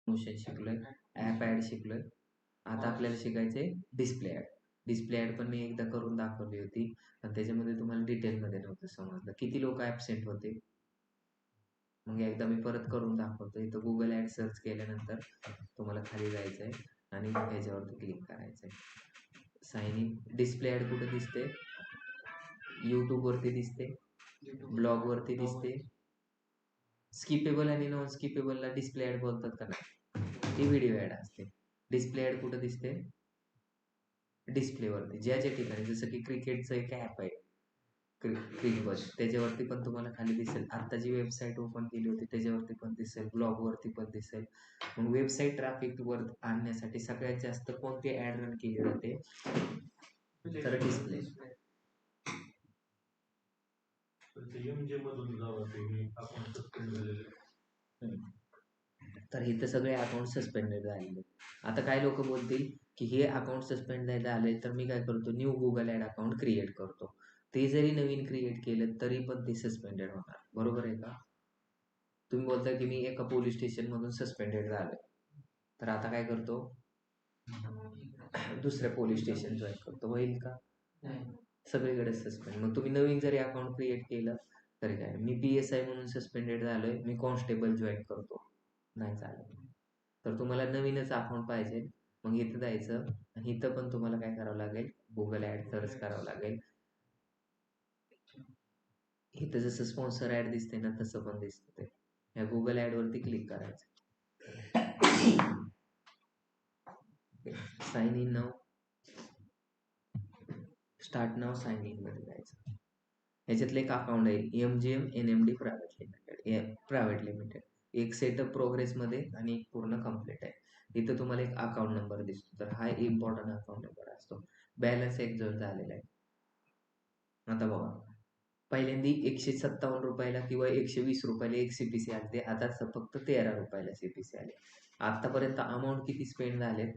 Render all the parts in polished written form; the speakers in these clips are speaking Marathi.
मोशन शिकलोय, ॲप ॲड शिकलोय. आता आपल्याला शिकायचंय डिस्प्ले ॲड. डिस्प्ले ॲड पण मी एकदा करून दाखवली होती, पण त्याच्यामध्ये तुम्हाला डिटेलमध्ये नव्हतं समजलं. किती लोक ॲब्सेंट होते? मग एकदा मी परत करून दाखवतो. इथं Google ॲड सर्च केल्यानंतर तुम्हाला खाली जायचंय आणि ह्याच्यावरती क्लिक करायचंय. Sign in. डिस्प्ले ॲड कुठे दिसते? YouTube वरती दिसते, ब्लॉग वरती दिसते. स्किपेबल आणि नॉन स्किपेबलला डिस्प्ले ॲड बोलतात का नाही? ती व्हिडिओ ॲड असते. डिस्प्ले ॲड कुठे दिसते? डिस्प्लेवरती. ज्या ठिकाणी जसं की क्रिकेटचं एक ॲप आहे, क्रिकबज, त्याच्यावरती पण तुम्हाला खाली दिसेल. आता जी वेबसाईट ओपन केली होती त्याच्यावरती पण दिसेल, ब्लॉगवरती पण दिसेल. मग वेबसाईट ट्रॅफिक वर आणण्यासाठी सगळ्यात जास्त कोणती ॲड रन केली जाते? तर डिस्प्ले. तर इथं सगळे अकाउंट सस्पेंडेड झालेले. आता काय लोक बोलतील की हे अकाउंट सस्पेंड झाले तर मी काय करतो, new Google ad account create करतो. ते जरी नवीन क्रिएट केलं तरी पण ते सस्पेंडेड होणार. बरोबर आहे का? तुम्ही बोलता की मी एका पोलीस स्टेशन मधून सस्पेंडेड झालोय, तर आता काय करतो, दुसऱ्या पोलीस स्टेशन जॉईन करतो. होईल का? सगळीकडे सस्पेंड. मग तुम्ही नवीन जरी अकाउंट क्रिएट केलं तरी काय, मी PSI म्हणून सस्पेंडेड झालोय, मी कॉन्स्टेबल जॉईन करतो, नाही चालेल. तर तुम्हाला नवीनच अकाउंट पाहिजे. मग इथं जायचं आणि इथं पण तुम्हाला काय करावं लागेल, गुगल ॲड सर्च करावं लागेल. इथं जसं स्पॉन्सर ॲड दिसते ना तसं पण दिसतं ते. या गुगल ॲड वरती क्लिक करायचं. Sign in now, start now, sign in मध्ये जायचं. ह्याच्यातलं एक अकाउंट आहे MGM NMD प्रायव्हेट लिमिटेड. एक सेटअप प्रोग्रेस मध्ये आणि एक पूर्ण कम्प्लीट आहे. इथं तुम्हाला एक अकाउंट नंबर दिसतो, तर हा इम्पॉर्टंट अकाउंट नंबर असतो. बॅलन्स एक्झॉस्ट झालेला आहे. आता बघा, पहिल्यांदा 157 रुपयाला किंवा 120 रुपयाला एक CPC आले, आता फक्त 13 रुपयाला CPC आले. आतापर्यंत अमाऊंट किती स्पेंड झाले?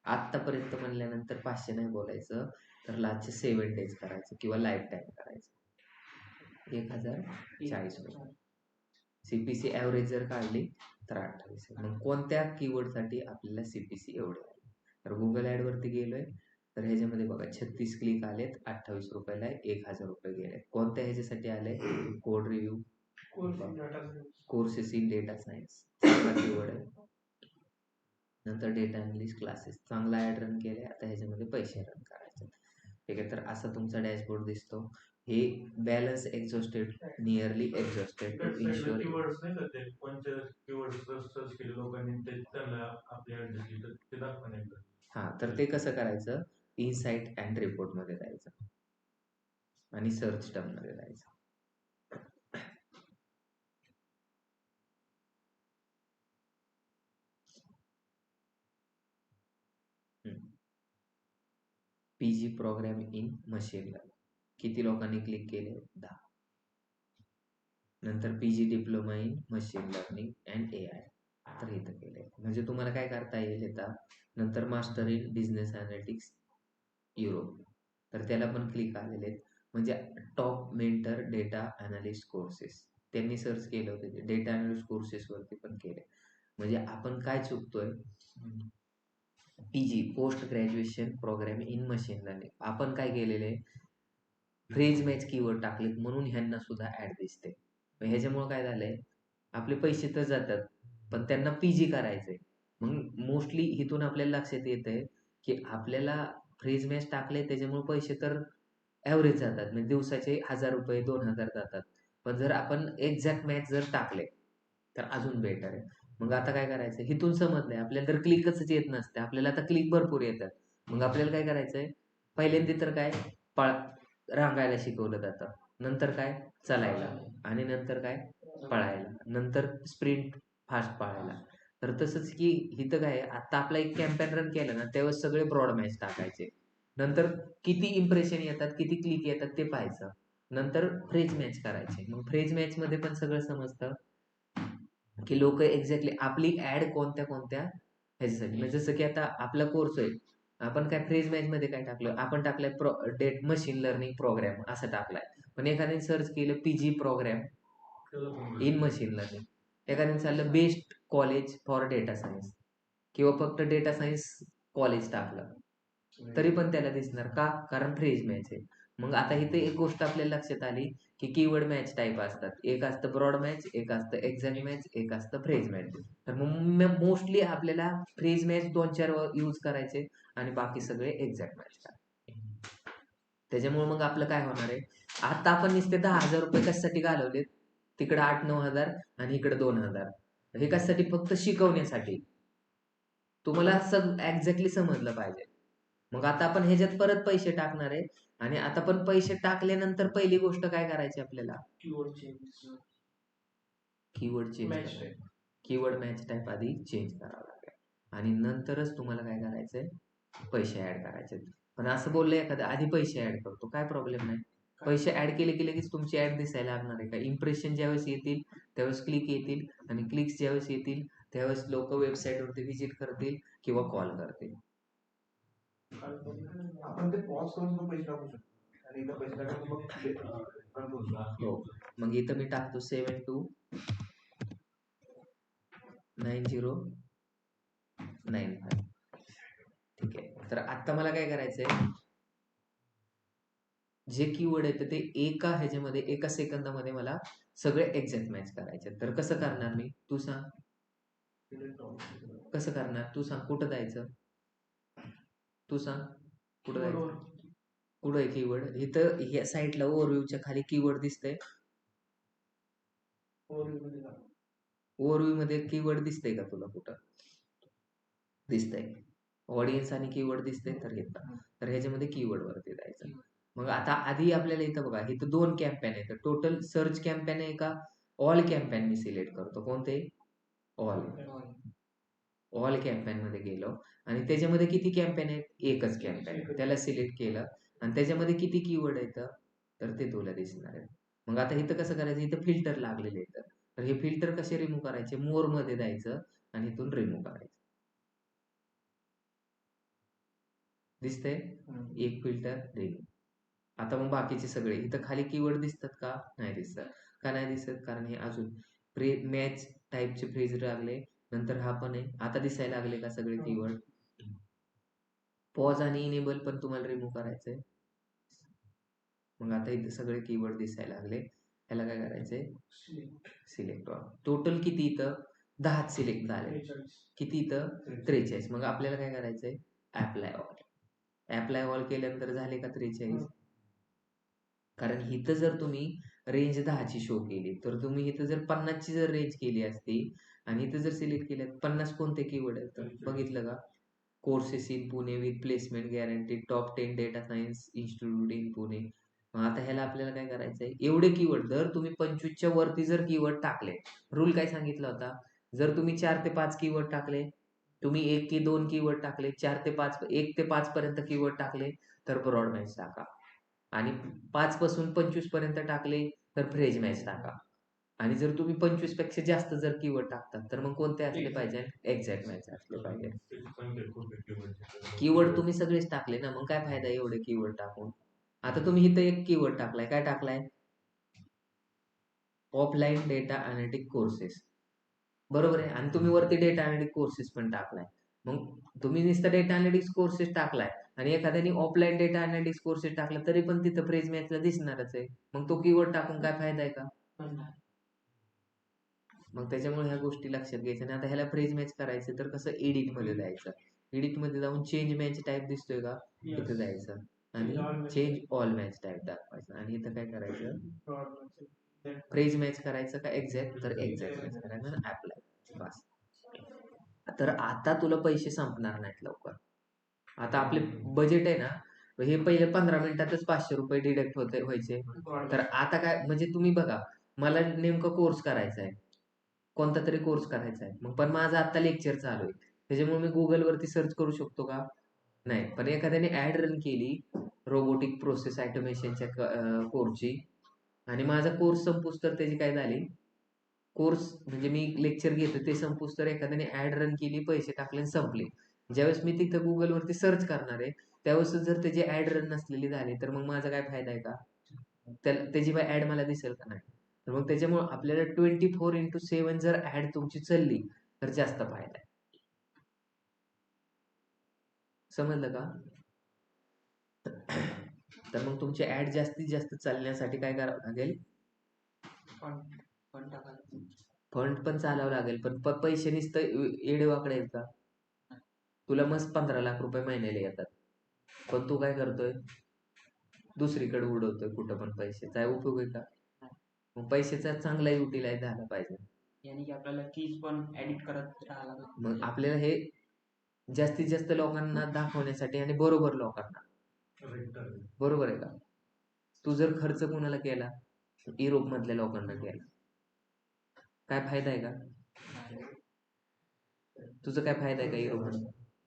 आतापर्यंत म्हणल्यानंतर 500 नाही बोलायचं, तर लास्टचे 7 डेज करायचं किंवा लाईफ टाईम करायचं. 1040 रुपये. CPC ॲव्हरेज जर काढली तर 28. मग कोणत्या कीवर्डसाठी आपल्याला CPC एवढे आले? तर गुगल ॲड वरती गेलोय, तर ह्याच्यामध्ये बघा 36 क्लिक आलेत, 28 रुपयाला 1000 रुपये गेले. कोणत्या ह्याच्यासाठी आले? Code review, courses in data science, चांगला कीवर्ड आहे. नंतर डेटा अनालिस्ट क्लासेस, चांगला ॲड रन केले. आता ह्याच्यामध्ये पैसे रन करायचे. ठीक आहे, तर असा तुमचा डॅशबोर्ड दिसतो. हे balance exhausted, nearly exhausted to insure. हा, तर ते कसं करायचं, इनसाइट अँड रिपोर्ट मध्ये जायचं आणि सर्च टर्म मध्ये जायचं. PG program in machine learning, किती लोकांनी क्लिक केले? 10. नंतर PG diploma in machine learning and AI, तर इथं केलंय. म्हणजे तुम्हाला काय करता येईल येतात. नंतर master in business analytics Europe, तर त्याला पण क्लिक आलेले आहेत. म्हणजे top mentor data analyst courses, त्यांनी सर्च केलं होतं, डेटा अनालिस्ट कोर्सेस वरती पण केले. म्हणजे आपण काय चुकतोय, PG post graduation program in machine learning, आपण काय केलेलं आहे, फ्रेज मॅच कीवर्ड टाकलेत म्हणून ह्यांना सुद्धा ऍड दिसते. ह्याच्यामुळे काय झालंय, आपले पैसे तर जातात पण त्यांना PG करायचंय. मग मोस्टली इथून आपल्याला लक्षात येतंय की आपल्याला फ्रेज मॅच टाकले त्याच्यामुळे पैसे तर ॲव्हरेज जातात, म्हणजे दिवसाचे 1000 रुपये 2000 जातात. पण जर आपण एक्झॅक्ट मॅच जर टाकले तर अजून बेटर आहे. मग आता काय करायचं, इथून समजलंय आपल्याला, तर क्लिकच येत नसते आपल्याला, आता क्लिक भरपूर येतात. मग आपल्याला काय करायचंय, पहिल्यांदा तर काय, रांगायला शिकवलं जातं, नंतर काय, चालायला, आणि नंतर काय, पळायला, नंतर स्प्रिंट, फास्ट पळायला. तर तसंच की इथं काय, आता आपला एक कॅम्पेन रन केला ना तेव्हा सगळे ब्रॉड मॅच टाकायचे. नंतर किती इम्प्रेशन येतात, किती क्लिक येतात ते पाहायचं. नंतर फ्रेज मॅच करायचे. मग फ्रेज मॅच मध्ये पण सगळं समजतं की लोक एक्झॅक्टली आपली ऍड कोणत्या कोणत्या ह्याच्यासाठी, म्हणजे जसं की आता आपला कोर्स आहे, आपण काय फ्रेज मॅच मध्ये काय टाकलं, आपण टाकलंय डेट मशीन लर्निंग प्रोग्राम असं टाकलाय. पण एखाद्याने सर्च केलं PG program in machine learning, एखाद्याने चाललं best college for data science किंवा फक्त डेटा सायन्स कॉलेज टाकलं तरी पण त्याला दिसणार का? कारण फ्रेज मॅच आहे. मग आता इथे एक गोष्ट आपल्या लक्षात आली की कीवर्ड मॅच टाईप असतात. एक असतं ब्रॉड मॅच, एक असतं एक्झॅक्ट मॅच, एक असतं फ्रेज मॅच. तर मग मोस्टली आपल्याला फ्रेज मॅच 2-4 यूज करायचे आणि बाकी सगळे एक्झॅक्ट मॅच करायचे. त्याच्यामुळे मग आपलं काय होणार आहे, आता आपण नुसते 10,000 रुपये कशासाठी घालवलेत, तिकडे 8-9 हजार आणि इकडे 2,000. हे कशासाठी? फक्त शिकवण्यासाठी. तुम्हाला एक्झॅक्टली समजलं पाहिजे. मग आता आपण ह्याच्यात परत पैसे टाकणार आहे आणि आता पण पैसे टाकल्यानंतर पहिली गोष्ट काय करायची आपल्याला? कीवर्ड चेंज करायचं. कीवर्ड मॅच टाईप आधी चेंज करावं लागेल आणि नंतरच तुम्हाला काय करायचंय, पैसे ऍड करायचे. पण असं बोललं एखादं आधी पैसे ऍड करतो, काय प्रॉब्लेम नाही. पैसे ऍड केले की लगेच तुमची ऍड दिसायला लागणार आहे का? इम्प्रेशन ज्यावेळेस येतील त्यावेळेस क्लिक येतील आणि क्लिक्स ज्यावेळेस येतील त्यावेळेस लोक वेबसाईटवरती व्हिजिट करतील किंवा कॉल करतील. आपण ते पॉज करून पण पैसे टाकू शकतो आणि इथं पैसे टाकून मग हो. मग इथं मी टाकतो 729095. ठीक आहे. तर आता मला काय करायचंय, जे कीवर्ड आहेत ते एका सेकंदामध्ये मला सगळे एक्झॅक्ट मॅच करायचे. तर कसं करणार मी? तू सांग. कसं करणार? तू सांग. कुठं जायचं? तू सांग. कुठं जायचं? कुठं आहे कीवर्ड? इथं ह्या साईडला ओव्हरव्ह्यूच्या खाली कीवर्ड दिसतंय. ओव्हरव्ह्यू मध्ये कीवर्ड दिसतंय का तुला कुठं? दिसतंय. ऑडियन्स आणि कीवर्ड दिसतंय तर येतं. तर ह्याच्यामध्ये कीवर्ड वरती जायचं. मग आता आधी आपल्याला इथं बघा, इथं 2 कॅम्पेन आहेत. टोटल सर्च कॅम्पेन आहे का ऑल कॅम्पेन मी सिलेक्ट करतो. कोणते? ऑल. ऑल कॅम्पेन मध्ये गेलो आणि त्याच्यामध्ये किती कॅम्पेन आहेत? एकच कॅम्पेन आहे. त्याला सिलेक्ट केलं आणि त्याच्यामध्ये किती कीवर्ड आहेत तर ते तुला दिसणार आहे. मग आता इथं कसं करायचं? इथं फिल्टर लागलेले आहेत. तर हे फिल्टर कसे रिमूव्ह करायचे? मोर मध्ये जायचं आणि इथून रिमूव्ह करायचं. दिसतंय? एक फिल्टर रिमूव्ह. आता मग बाकीचे सगळे इथं खाली कीवर्ड दिसतात का? नाही दिसत. का नाही दिसत? कारण हे अजून मॅच टाईपचे फ्रेज लागले. नंतर हा पण आहे. आता दिसायला लागले का सगळे कीवर्ड? पॉज आणि इनेबल पण तुम्हाला रिमूव्ह करायचंय. मग आता इथे सगळे कीवर्ड दिसायला लागले. ह्याला काय करायचंय? Select all. टोटल किती इथं? 10 सिलेक्ट झाले. किती इथं? 43. मग आपल्याला काय करायचंय? Apply all. अप्लाय ऑल केल्यानंतर झाले का 43? कारण इथं जर तुम्ही रेंज 10ची शो केली तर तुम्ही इथं जर 50ची जर रेंज केली असती आणि इथं जर सिलेक्ट केलं 50 कोणते कीवर्ड आहेत बघितलं का? Courses in Pune with placement guarantee, top 10 data science institute in Pune. मग आता ह्याला आपल्याला काय करायचंय? एवढे कीवर्ड जर तुम्ही 25च्या वरती जर कीवर्ड टाकले, रूल काय सांगितला होता? जर तुम्ही 4 ते 5 कीवर्ड टाकले, तुम्ही 1 की 2 कीवर्ड टाकले, 4 ते 5 1 ते 5 पर्यंत कीवर्ड टाकले तर ब्रॉड मॅच टाका आणि 5 पासून 25 पर्यंत टाकले तर फ्रेज मॅच टाका. आणि जर तुम्ही 25 पेक्षा जास्त जर कीवर्ड टाकतात तर मग कोणते असले पाहिजे? एक्झॅक्ट मॅच असले पाहिजे. कीवर्ड तुम्ही सगळेच टाकले ना, मग काय फायदा एवढे कीवर्ड टाकून? आता तुम्ही इथं एक कीवर्ड टाकलाय. काय टाकलाय? Offline data analytic courses. बरोबर आहे. आणि तुम्ही वरती डेटा अनॅलिटिक कोर्सेस पण टाकलाय. मग तुम्ही नुसतं डेटा अनॅलिटिक्स कोर्सेस टाकलाय आणि एखाद्याने ऑफलाईन डेटा अनॅलिटिक्स कोर्सेस टाकला तरी पण तिथं फ्रेज मॅचला दिसणारच आहे. मग तो कीवर्ड टाकून काय फायदा आहे का? मग त्याच्यामुळे ह्या गोष्टी लक्षात घ्यायच्या आणि आता ह्याला फ्रेज मॅच करायचं तर कसं? एडिट मध्ये जायचं. एडिट मध्ये जाऊन चेंज मॅच टाईप दिसतोय का? इथं जायचं आणि चेंज ऑल मॅच टाईप दाखवायचं आणि इथं काय करायचं? फ्रेज मॅच करायचं का एक्झॅक्ट? तर एक्झॅक्ट मॅच करायचं आणि अप्लाय. बस. तर आता तुला पैसे संपणार नाहीत लवकर. आता आपले बजेट आहे ना, हे पहिले 15 मिनिटातच 500 रुपये डिडक्ट व्हायचे. तर आता काय म्हणजे तुम्ही बघा, मला नेमकं कोर्स करायचा आहे. कोणता तरी कोर्स करायचा आहे. मग पण माझं आता लेक्चर चालू आहे. त्याच्यामुळे मी Googleवरती सर्च करू शकतो का? नाही. पण एखाद्याने ऍड रन केली रोबोटिक प्रोसेस ऑटोमेशनच्या कोर्सची आणि माझा कोर्स संपूस तर त्याची काय झाली? कोर्स म्हणजे मी लेक्चर घेतो ते संपूस तर एखाद्याने ऍड रन केली, पैसे टाकले आणि संपले. ज्यावेळेस मी तिथं Googleवरती सर्च करणार आहे, त्यावेळेस जर त्याची ऍड रन नसलेली झाली तर मग माझा काय फायदा आहे का? त्याची ऍड मला दिसेल का? नाही. तर मग त्याच्यामुळे आपल्याला 24/7 जर ऍड तुमची चालली तर जास्त फायदा आहे. समजलं का? तर मग तुमची ऍड जास्तीत जास्त चालण्यासाठी काय करावं लागेल? फंड पण चालावं लागेल, पण पैसे नुसतं येडेवाकडे आहेत का? तुला मस्त 15 लाख रुपये महिन्याला येतात, पण तू काय करतोय? दुसरीकडे उडवतोय कुठं पण पैसे. काय उपयोग आहे का? मग पैशाचा चांगला युटिलाइज झाला पाहिजे. यानी की आपल्याला कीज पण एडिट करत राहायला मग आपल्याला हे जास्तीत जास्त लोकांना दाखवण्यासाठी आणि बरोबर लोकांना, बरोबर आहे का? तू जर खर्च कोणाला केला? युरोप मधल्या लोकांना केला, काय फायदा आहे का? तुझं काय फायदा आहे का युरोप मध्ये?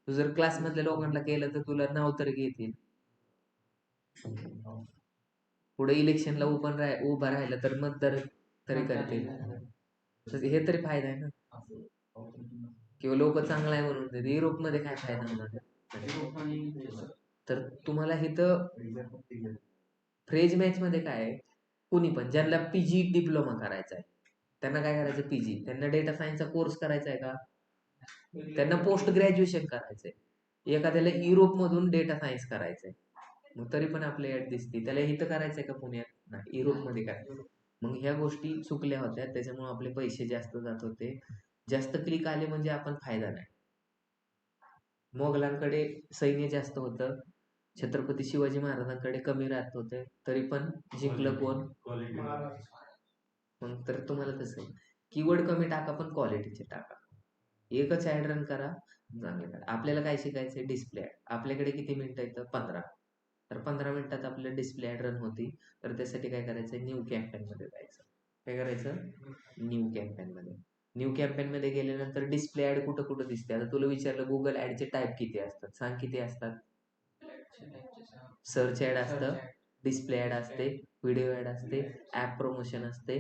तू जर क्लास मधल्या लोकांना केलं तर तुला नाव तरी घेतील, पुढे इलेक्शनला उभा राहिला तर मतदार तरी करतील. हे तरी फायदा आहे ना. किंवा लोक चांगला आहे म्हणून देते. युरोपमध्ये काय फायदा होणार? तर तुम्हाला इथं फ्रेज मॅच मध्ये काय आहे, कुणी पण ज्यांना पीजी डिप्लोमा करायचा आहे त्यांना काय करायचं? पीजी. त्यांना डेटा सायन्सचा कोर्स करायचा आहे का? त्यांना पोस्ट ग्रॅज्युएशन करायचंय. एखाद्याला युरोप मधून डेटा सायन्स करायचंय, मग तरी पण आपले ऍड दिसते. त्याला इथं करायचंय का पुण्यात? नाही, युरोप मध्ये काय. मग ह्या गोष्टी चुकल्या होत्या, त्याच्यामुळे आपले पैसे जास्त जात होते. जास्त क्लिक आले म्हणजे आपण फायदा नाही. मोगलांकडे सैन्य जास्त होतं, छत्रपती शिवाजी महाराजांकडे कमी राहत होते, तरी पण जिंकलं कोण? मग तर तुम्हाला तसं आहे, कीवर्ड कमी टाका पण क्वालिटीचे टाका. एकच ऍड रन करा, चांगले करा. आपल्याला काय शिकायचंय? Display add. आपल्याकडे किती मिनिटं येतं? 15. तर 15 मिनिटात आपलं डिस्प्ले ऍड रन होती. तर त्यासाठी काय करायचं? न्यू कॅम्पेन मध्ये जायचं. काय करायचं? न्यू कॅम्पेन मध्ये. न्यू कॅम्पेन मध्ये गेल्यानंतर डिस्प्ले ऍड कुठं कुठं दिसते? आता तुला विचारलं गुगल ऍडचे टाईप किती असतात, सांग किती असतात? सर्च ऍड असतं, डिस्प्ले ऍड असते, व्हिडिओ ऍड असते, ऍप प्रमोशन असते,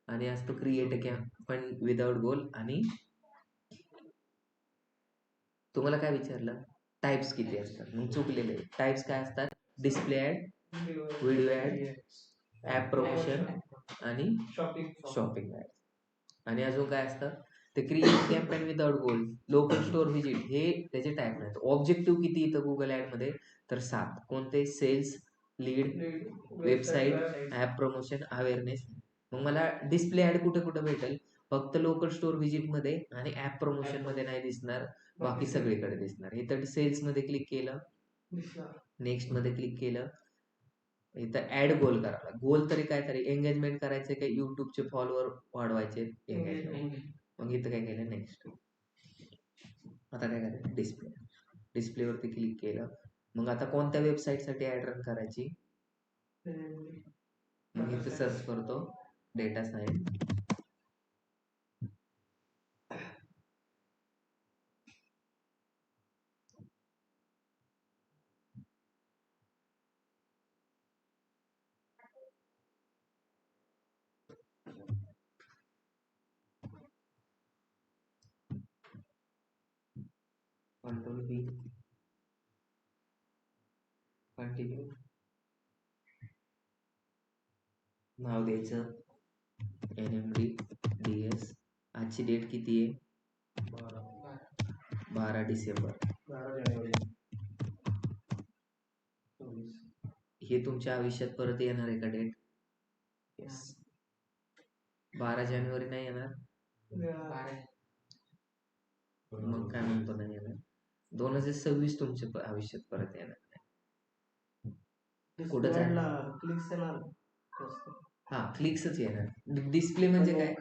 आणि असतो क्रिएट अ कॅम्पेन विदाउट गोल. आणि तुम्हाला काय विचारलं? टाइप्स किती असतात? मग चुकलेले. टाइप्स काय असतात? Display ad, video ad, app promotion आणि शॉपिंग ऍड. आणि अजून काय असतं? ते create campaign without goal, local store visit, हे त्याचे टाईप नाहीत. ऑब्जेक्टिव्ह किती येतं गुगल ऍड मध्ये? तर 7. कोणते? Sales, lead, website, app promotion, awareness. मग मला डिस्प्ले ऍड कुठे कुठे भेटेल? फक्त लोकल स्टोअर व्हिजिट मध्ये आणि ऍप प्रमोशन मध्ये नाही दिसणार, बाकी सगळीकडे दिसणार. इथं सेल्स मध्ये क्लिक केलं, नेक्स्ट मध्ये क्लिक केलं, इथं ऍड गोल करायला. गोल तरी काय? तरी एंगेजमेंट करायचे का युट्यूबचे फॉलोअर वाढवायचे? एंगेजमेंट. मग इथं काय केलं? नेक्स्ट. आता काय करायचं? डिस्प्ले. डिस्प्लेवरती क्लिक केलं. मग आता कोणत्या वेबसाईट साठी ऍड रन करायची? मग इथं सर्च करतो डेटा सायन्स. कंट्रोल बी, कंटिन्यू. नाव द्यायचं NMD DS. आजची डेट किती आहे? 12 डिसेंबर. हे तुमच्या आयुष्यात परत येणार आहे का डेट? येस. 12 जानेवारी नाही येणार? मग काय म्हणतो नाही येणार? 2026 तुमच्या आयुष्यात परत येणार नाही. कुठं जाणार? हा, क्लिक्सच येणार. डिस्प्ले म्हणजे काय?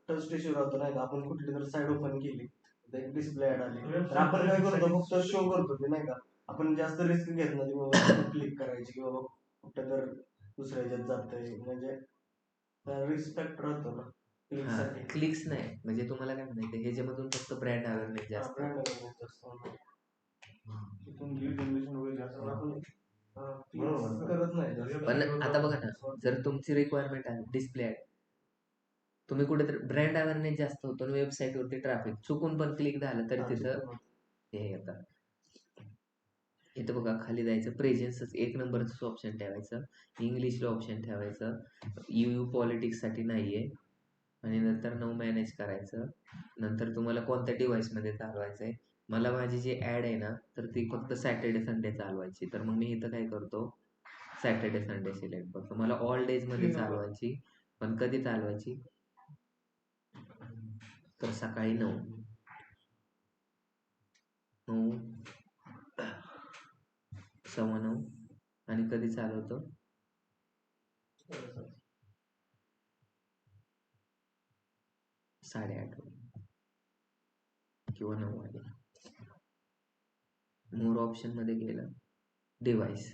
टच इश्यू राहतो नाही का? आपण कुठली तर साईड ओपन केली तर डिस्प्ले ऍड आली, तर आपण काय करतो? फक्त शो करतो ते नाही का? आपण जास्त रिस्क घेत नाही बाबा क्लिक करायची किंवा कुठं तर दुसऱ्या ह्याच्यात जातंय, म्हणजे रिस्क फॅक्टर राहतो ना. क्लिक्स नाही म्हणजे तुम्हाला काय म्हणायचं, ह्याच्यामधून फक्त ब्रँड अवेअरनेस जास्त. पण आता बघा ना, जर तुमची रिक्वायरमेंट आहे डिस्प्ले ऍड, तुम्ही कुठेतरी ब्रँड अवेअरनेस जास्त होतो, वेबसाईट वरती ट्रॅफिक चुकून पण क्लिक झालं तरी तिथं हे येतात. इथं बघा खाली जायचं, प्रेझेन्सच एक नंबरच ऑप्शन ठेवायचं, इंग्लिशला ऑप्शन ठेवायचं, यू पॉलिटिक्ससाठी नाही आहे, आणि नंतर नो मॅनेज करायचं. नंतर तुम्हाला कोणत्या डिव्हाइसमध्ये चालवायचं आहे. मला माझी जी ॲड आहे ना, तर ती फक्त सॅटर्डे संडे चालवायची. तर मग मी इथं काय करतो, सॅटर्डे संडे सिलेक्ट करतो. मला ऑल डेजमध्ये चालवायची, पण कधी चालवायची, तर सकाळी 9 9:15 आणि कधी चालवतो, 8:30 किंवा 9 वाजे. मोर ऑप्शनमध्ये गेलं, डिव्हाइस,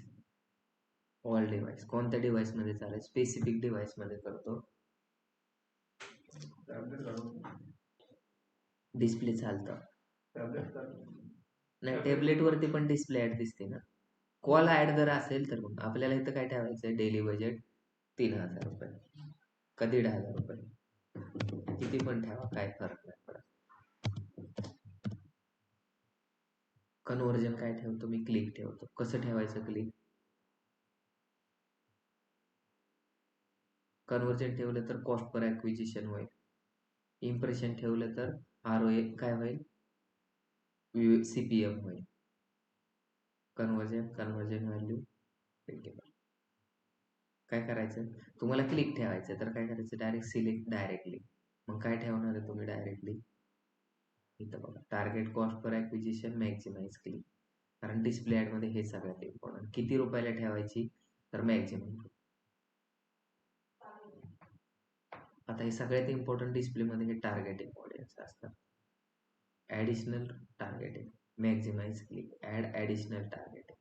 ऑल डिव्हाइस, कोणत्या डिव्हाइसमध्ये चालेल, स्पेसिफिक डिव्हाइसमध्ये करतो. डिस्प्ले चालतं नाही, टॅबलेटवरती पण डिस्प्ले ॲड दिसते ना. कॉल ॲड जर असेल तर मग आपल्याला इथं काय ठेवायचं आहे, डेली बजेट 3,000 रुपये, कधी 1,000 रुपये, किती पण ठेवा, काय फरक नाही पडत. कन्व्हर्जन काय ठेवतो मी, क्लिक ठेवतो. कसं ठेवायचं क्लिक, कन्व्हर्जन ठेवलं तर कॉस्ट पर ॲक्विजिशन होईल, इम्प्रेशन ठेवलं तर ROA काय होईल, CPM होईल. कन्व्हर्जन व्हॅल्यू काय करायचं, तुम्हाला क्लिक ठेवायचं तर काय करायचं, डायरेक्ट सिलेक्ट डायरेक्टली. मग काय ठेवणार आहे तुम्ही डायरेक्टली, इथं बघा, target cost per acquisition maximise click, कारण डिस्प्ले ॲडमध्ये हे सगळ्यात इम्पॉर्टंट. किती रुपयाला ठेवायची, तर मॅक्झिमम. आता हे सगळ्यात इम्पॉर्टंट डिस्प्लेमध्ये हे टार्गेटिंग ऑडियन्स असतात. Additional targeting, maximize click, ad additional targeting.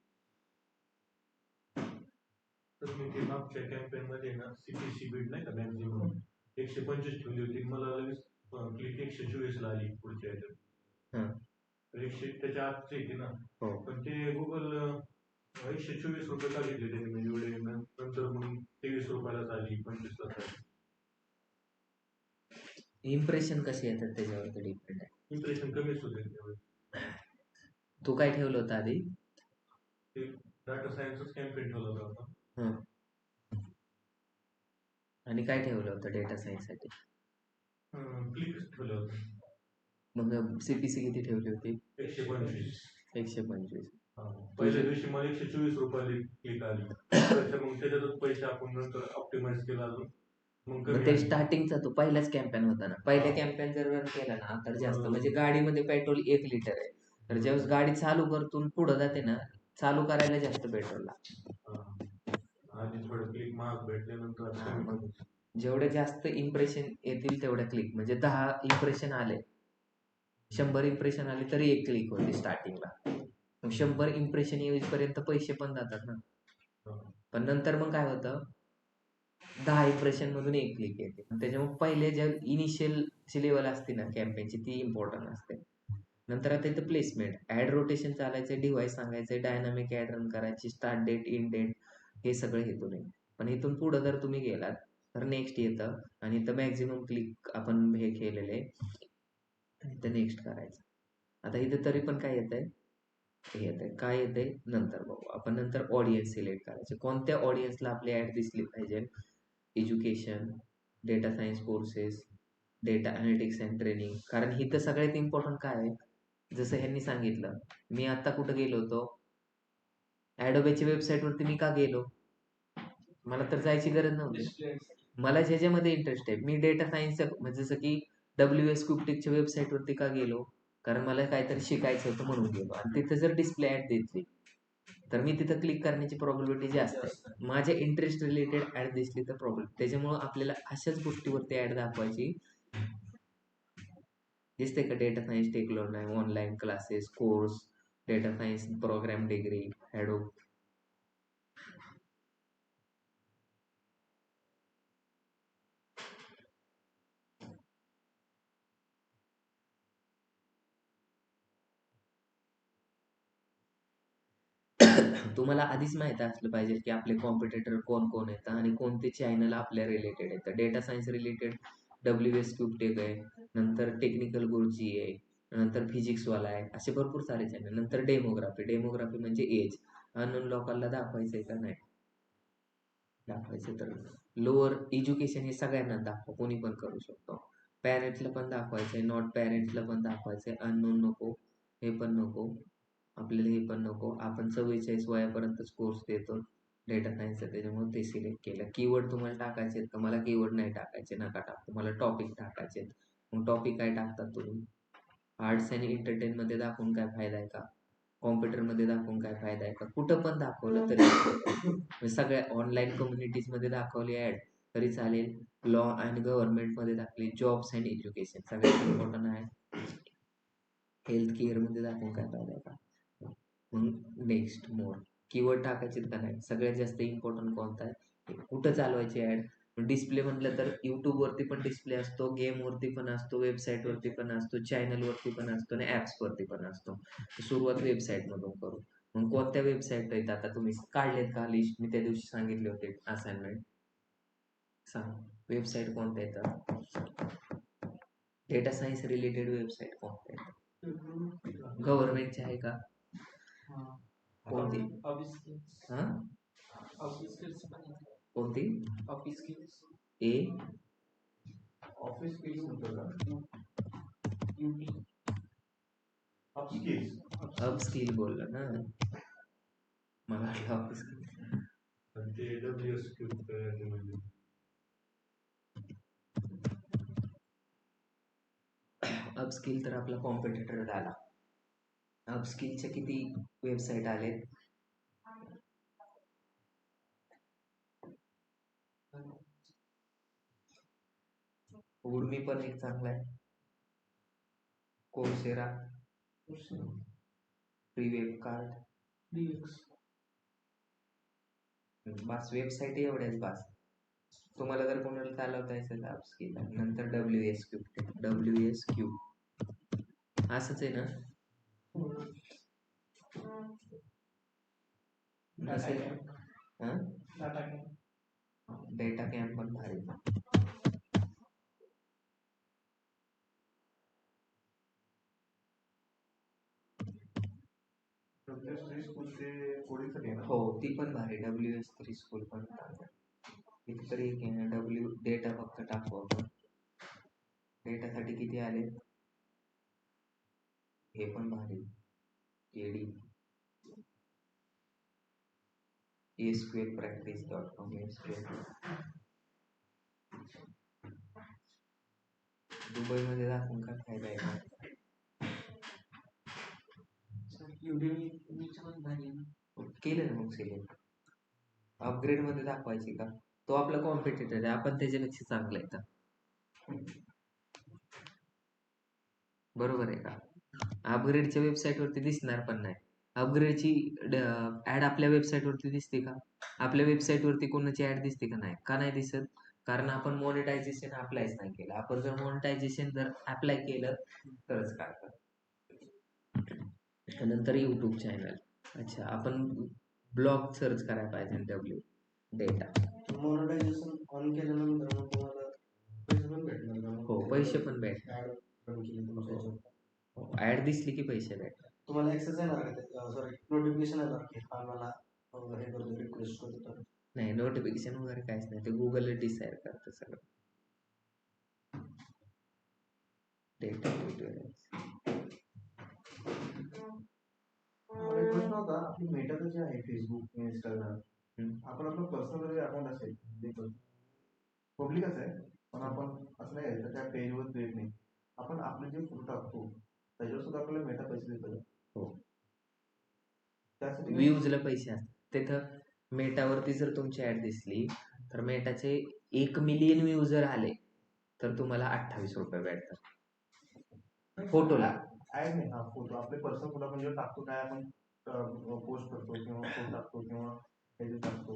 तर मी ते मागच्या कॅम्पेनमध्ये ना CPC बीड नाही का मॅक्झिमम 125 ठेवली होती, मला लगेच क्लिक 124 ला आली पुढच्या ह्याच्यात. तर 100 त्याच्या आतची येते ना, पण ते गुगल 124 रुपये का घेतले त्यांनी, म्हणजे एवढे नंतर मग 23 रुपयालाच आली, 25 लाच आली. इम्प्रेशन कसे येतात त्याच्यावरती डिपेंड आहे. इम्प्रेशन कमीच होते त्यावेळेस. तू काय ठेवलं होतं आधी, ते डाटा सायन्सच कॅम्पेन ठेवला होता आपण. आणि काय ठेवलं होतं डेटा सायन्ससाठी, क्लिकच ठेवलं होतं. मग CPC किती ठेवली होती, 125. 125. पहिल्या दिवशी मला 124 रुपयाला क्लिक आली, मग त्याच्यातच पैसे आपण नंतर ऑप्टिमाइज केला अजून. मग ते स्टार्टिंगचा तो पहिलाच कॅम्पेन होता ना, पहिल्या कॅम्पेन जर रन केला ना तर जास्त, म्हणजे गाडीमध्ये पेट्रोल 1 लिटर आहे, तर ज्यावेळेस गाडी चालू करतून पुढं जाते ना, चालू करायला जास्त पेट्रोल लागतं. आधी थोडं क्लिक महाग भेटल्यानंतर जेवढे जास्त इम्प्रेशन येतील तेवढ्या क्लिक, म्हणजे 10 इम्प्रेशन आले, 100 इम्प्रेशन आले तरी 1 क्लिक होते स्टार्टिंगला. मग 100 इम्प्रेशन येईपर्यंत पैसे पण जातात ना. पण नंतर मग काय होतं, 10 इम्प्रेशन मधून 1 क्लिक येते. त्याच्यामुळे पहिले जे इनिशियल लेवल असते ना कॅम्पेनची, ती इम्पॉर्टंट असते. नंतर आता इथं प्लेसमेंट, ॲड रोटेशन चालायचं, डिव्हाइस सांगायचं, डायनामिक ॲड रन करायची, स्टार्ट डेट, इन डेट, हे सगळं इथून आहे. पण इथून पुढं जर तुम्ही गेलात तर नेक्स्ट येतं, आणि इथं मॅक्झिमम क्लिक आपण हे केलेलं आहे, इथं नेक्स्ट करायचं. आता इथं तरी पण काय येतंय, हे येतंय, काय येतंय नंतर बघू आपण. नंतर ऑडियन्स सिलेक्ट करायचे, कोणत्या ऑडियन्सला आपली ॲड दिसली पाहिजे, education, data science courses, data analytics and training. कारण इथं सगळ्यात इम्पॉर्टंट काय आहे, जसं ह्यांनी सांगितलं, मी आता कुठं गेलो होतो, ॲडोबेच्या वेबसाईटवरती मी का गेलो, मला तर जायची गरज नव्हती, मला ज्याच्यामध्ये इंटरेस्ट आहे. मी डेटा सायन्स, म्हणजे जसं की WS क्यूबटेकच्या वेबसाईटवरती का गेलो, कारण मला काहीतरी शिकायचं होतं म्हणून गेलो, आणि तिथं जर डिस्प्ले ॲड दिसली तर मी तिथं क्लिक करण्याची प्रॉबिलिटी जास्त आहे. माझ्या इंटरेस्ट रिलेटेड ॲड दिसली तर प्रॉब्लेम. त्याच्यामुळं आपल्याला अशाच गोष्टीवरती ॲड दाखवायची. दिसते का, data science tech learn, online classes, course, data science program degree, Adobe. तुम्हाला आधीच माहिती असलं पाहिजे की आपले कॉम्पिटिटर कोण कोण येतं आणि कोणते चॅनल आपल्या रिलेटेड येतं. डेटा सायन्स रिलेटेड WS क्यूबटेक आहे, नंतर टेक्निकल गुरुजी आहे, नंतर फिजिक्सवाला आहे, असे भरपूर सारे चॅनल. नंतर डेमोग्राफी म्हणजे एज, अननोन लोकांना दाखवायचंय का नाही दाखवायचं, तर लोअर एज्युकेशन हे सगळ्यांना दाखवा, कोणी पण करू शकतो. पॅरेंट्सला पण दाखवायचंय, नॉट पॅरेंट्सला पण दाखवायचंय, अननोन नको, हे पण नको, आपल्याला हे पण नको. आपण 44 वयापर्यंतच कोर्स देतो डेटा सायन्सचा, त्याच्यामुळे ते सिलेक्ट केलं. कीवर्ड तुम्हाला टाकायचे आहेत का? मला कीवर्ड नाही टाकायचे, नका टाकू, मला टॉपिक टाकायचे आहेत. मग टॉपिक काय टाकतात तुम्ही? आर्ट्स आणि एंटरटेनमध्ये दाखवून काय फायदा आहे का? कॉम्प्युटरमध्ये दाखवून काय फायदा आहे का? कुठं पण दाखवलं तरी म्हणजे सगळ्या ऑनलाईन कम्युनिटीजमध्ये दाखवली ॲड तरी चालेल. लॉ अँड गव्हर्नमेंटमध्ये दाखवली, जॉब्स अँड एज्युकेशन सगळ्यात इम्पॉर्टंट आहे. हेल्थ केअरमध्ये दाखवून काय फायदा आहे का? मग नेक्स्ट मोर कीवर्ड टाकायचे का नाही? सगळ्यात जास्त इम्पॉर्टंट कोणता आहे? कुठं चालवायची ॲड? डिस्प्ले म्हटलं तर यूट्यूबवरती पण डिस्प्ले असतो, गेमवरती पण असतो, वेबसाईटवरती पण असतो, चॅनलवरती पण असतो आणि ॲप्सवरती पण असतो. सुरुवात वेबसाईटमधून करू. मग कोणत्या वेबसाईट आहेत आता तुम्ही काढलेत का लिस्ट? मी त्या दिवशी सांगितले होते असाइनमेंट. सांग वेबसाईट कोणत्या येतात? डेटा सायन्स रिलेटेड वेबसाईट कोणत्या आहेत? गव्हर्नमेंटची आहे का? कोणती? हा कोणती? ए ऑफिस स्किल्स म्हणतो का? अपस्किल बोलला ना, मला वाटलं ऑफिस. आणि ते AWS म्हणजे अपस्किल तर आपला कॉम्पिटिटर झाला. अपस्किलचे किती वेबसाईट आले? उर्मी पण एक चांगला आहे, कोर्सेरा, फ्री वेब कार्ड, बस वेबसाईट एवढ्याच बस. तुम्हाला जर कोणाला चालवता असेल अपस्किल, नंतर WSQ असंच आहे ना? डेटा कॅम्प पण भारी. हो ती पण भारी. WS3 स्कूल पण कितीतरी डेटा फक्त टाकू आपण. डेटासाठी किती आले? हे पण भारी. KD SQLpractice.com. दुबईमध्ये दाखवून काय फायदा आहे का? केलं ना मग सिलेक्ट. अपग्रेड मध्ये दाखवायची का? तो आपला कॉम्पिटिटर आहे, आपण त्याच्यापेक्षा चांगला आहे का? बरोबर आहे का? अपग्रेडच्या वेबसाईट वरती दिसणार पण नाही. अपग्रेडची ऍड आपल्या वेबसाईट वरती दिसते का? आपल्या वेबसाईट वरती कोणाची ऍड दिसते का? नाही. का नाही दिसत? कारण आपण मॉनिटायझेशन अप्लायच नाही केलं. आपण जर मॉनिटायझेशन अप्लाय केलं तरच काढतात. नंतर युट्यूब चॅनल. अच्छा, आपण ब्लॉग सर्च करायला पाहिजे. डेटा मॉनिटायझेशन ऑन केल्यानंतर मग तुम्हाला पैसे पण भेटणार का? हो, पैसे पण भेटणार. ऍड दिसली की पैसे भेटणार. तुम्हाला ऍक्सेस येणार का? सॉरी, नोटिफिकेशन येणार की आम्हाला हे करतो, रिक्वेस्ट करतो? नाही, नोटिफिकेशन वगैरे काहीच नाही, ते गुगल डिसाईड करतं सगळं. डेटा मला एक प्रश्न होता, आपली मेटाचं जे आहे फेसबुक, इंस्टाग्राम, आपण आपलं पर्सनल जरी अकाउंट असेल, पब्लिकच आहे, पण आपण असं नाही आहे त्या पेजवर क्रिएट नाही, आपण आपले जे फोटो टाकतो त्याच्यावर सुद्धा आपल्याला मेटा पैसे देतो. हो, त्यासाठी व्ह्यूजला पैसे असतात. तिथं मेटावरती जर तुमची ऍड दिसली तर मेटाचे 1 मिलियन व्ह्यू जर आले तर तुम्हाला 28 रुपये भेटतात फोटोला. ऍड नाही, हा फोटो आपले पर्सनल फोटो आपण जेव्हा टाकतो, काय आपण पोस्ट करतो किंवा फोटो टाकतो किंवा पेज टाकतो,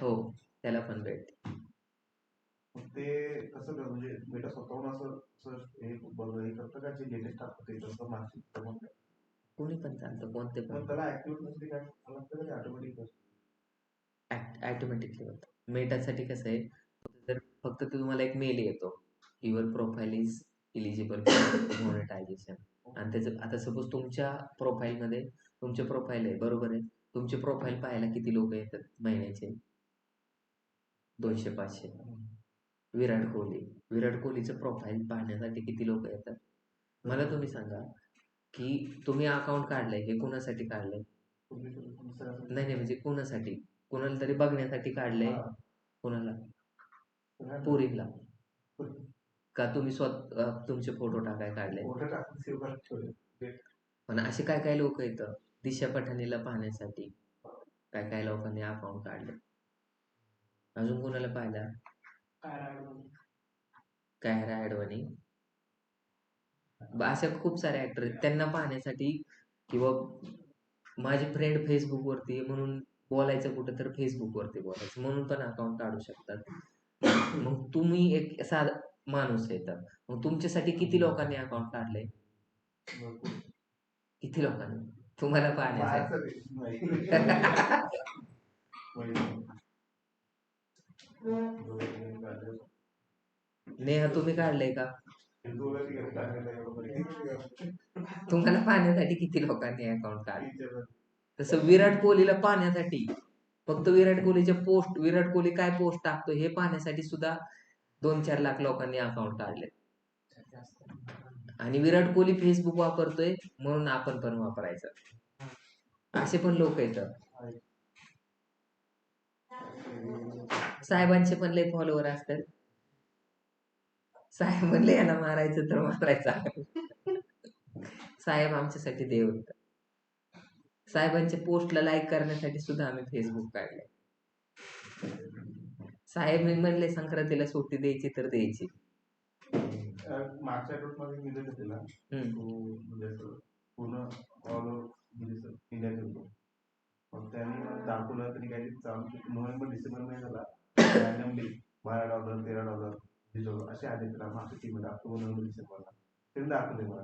हो, त्याला पण भेटते. ते कसं कर, म्हणजे मेटा स्वतःहून असं हे करतं का, जे लेटेस्ट टाकतं ते कसं मागची कोणी पण चालतं, कोणते पण. त्याला ऍक्टिव्ह नसते काय ऑटोमॅटिक ऑटोमॅटिकली होतं. मेटासाठी कसं आहे, जर फक्त तुम्हाला एक मेल येतो, your profile is eligible monetization. आणि त्याचं आता सपोज तुमच्या प्रोफाईलमध्ये तुमचे प्रोफाईल आहे बरोबर आहे, तुमचे प्रोफाईल पाहायला किती लोक येतात महिन्याचे? 200-500. विराट कोहलीचं प्रोफाईल पाहण्यासाठी किती लोक येतात? मला तुम्ही सांगा की तुम्ही अकाउंट काढलंय हे कोणासाठी काढलंय? नाही नाही, म्हणजे कोणासाठी? कोणाला तरी बघण्यासाठी काढलंय? कोणाला? पोरीला का तुम्ही स्वतः तुमचे फोटो टाकाय काढले? फोटो टाकून सेव्ह करत ठेवले. पण असे काय काय लोक येतं दिशा पठाणीला पाहण्यासाठी काय काय लोकांनी अकाउंट काढले. अजून कोणाला पाहिलं? कायरा ॲडवाणी. अशा खूप सारे ऍक्टर आहेत त्यांना पाहण्यासाठी, किंवा माझी फ्रेंड फेसबुकवरती आहे म्हणून बोलायचं कुठं तर फेसबुकवरती बोलायचं म्हणून पण अकाउंट काढू शकतात. मग तुम्ही एक साधा माणूस आहे तर मग तुमच्यासाठी किती लोकांनी अकाउंट काढलंय? किती लोकांनी तुम्हाला पाहण्यासाठी? नेहा तुम्ही काढलंय का? तुम्हाला पाहण्यासाठी किती लोकांनी अकाउंट काढलं? तसं विराट कोहलीला पाहण्यासाठी फक्त विराट कोहलीचे पोस्ट, विराट कोहली काय पोस्ट टाकतो हे पाहण्यासाठी सुद्धा 2-4 लाख लोकांनी अकाउंट काढले. आणि विराट कोहली फेसबुक वापरतोय म्हणून आपण पण वापरायचं, असे पण लोक येतात. साहेबांचे पण लय फॉलोवर असतात. साहेब म्हणले याला मारायचं तर मारायचा. साहेब आमच्यासाठी देव होत. साहेबांच्या पोस्टला लाईक करण्यासाठी सुद्धा आम्ही फेसबुक काढले. साहेब म्हणले संक्रांतीला सुट्टी द्यायची तर द्यायची. मागच्या मध्ये गेले होते तिला, म्हणजे असं पूर्ण ऑल ओव्हर इंडिया फिरतो. मग त्यांनी दाखवलं तरी काही चालू नोव्हेंबर डिसेंबर महिन्याला रॅन्डमली $12, $13, $20 असे आले त्याला मागच्या टीममध्ये ऑक्टोबर नोव्हेंबर डिसेंबरला. त्यांनी दाखवले मला.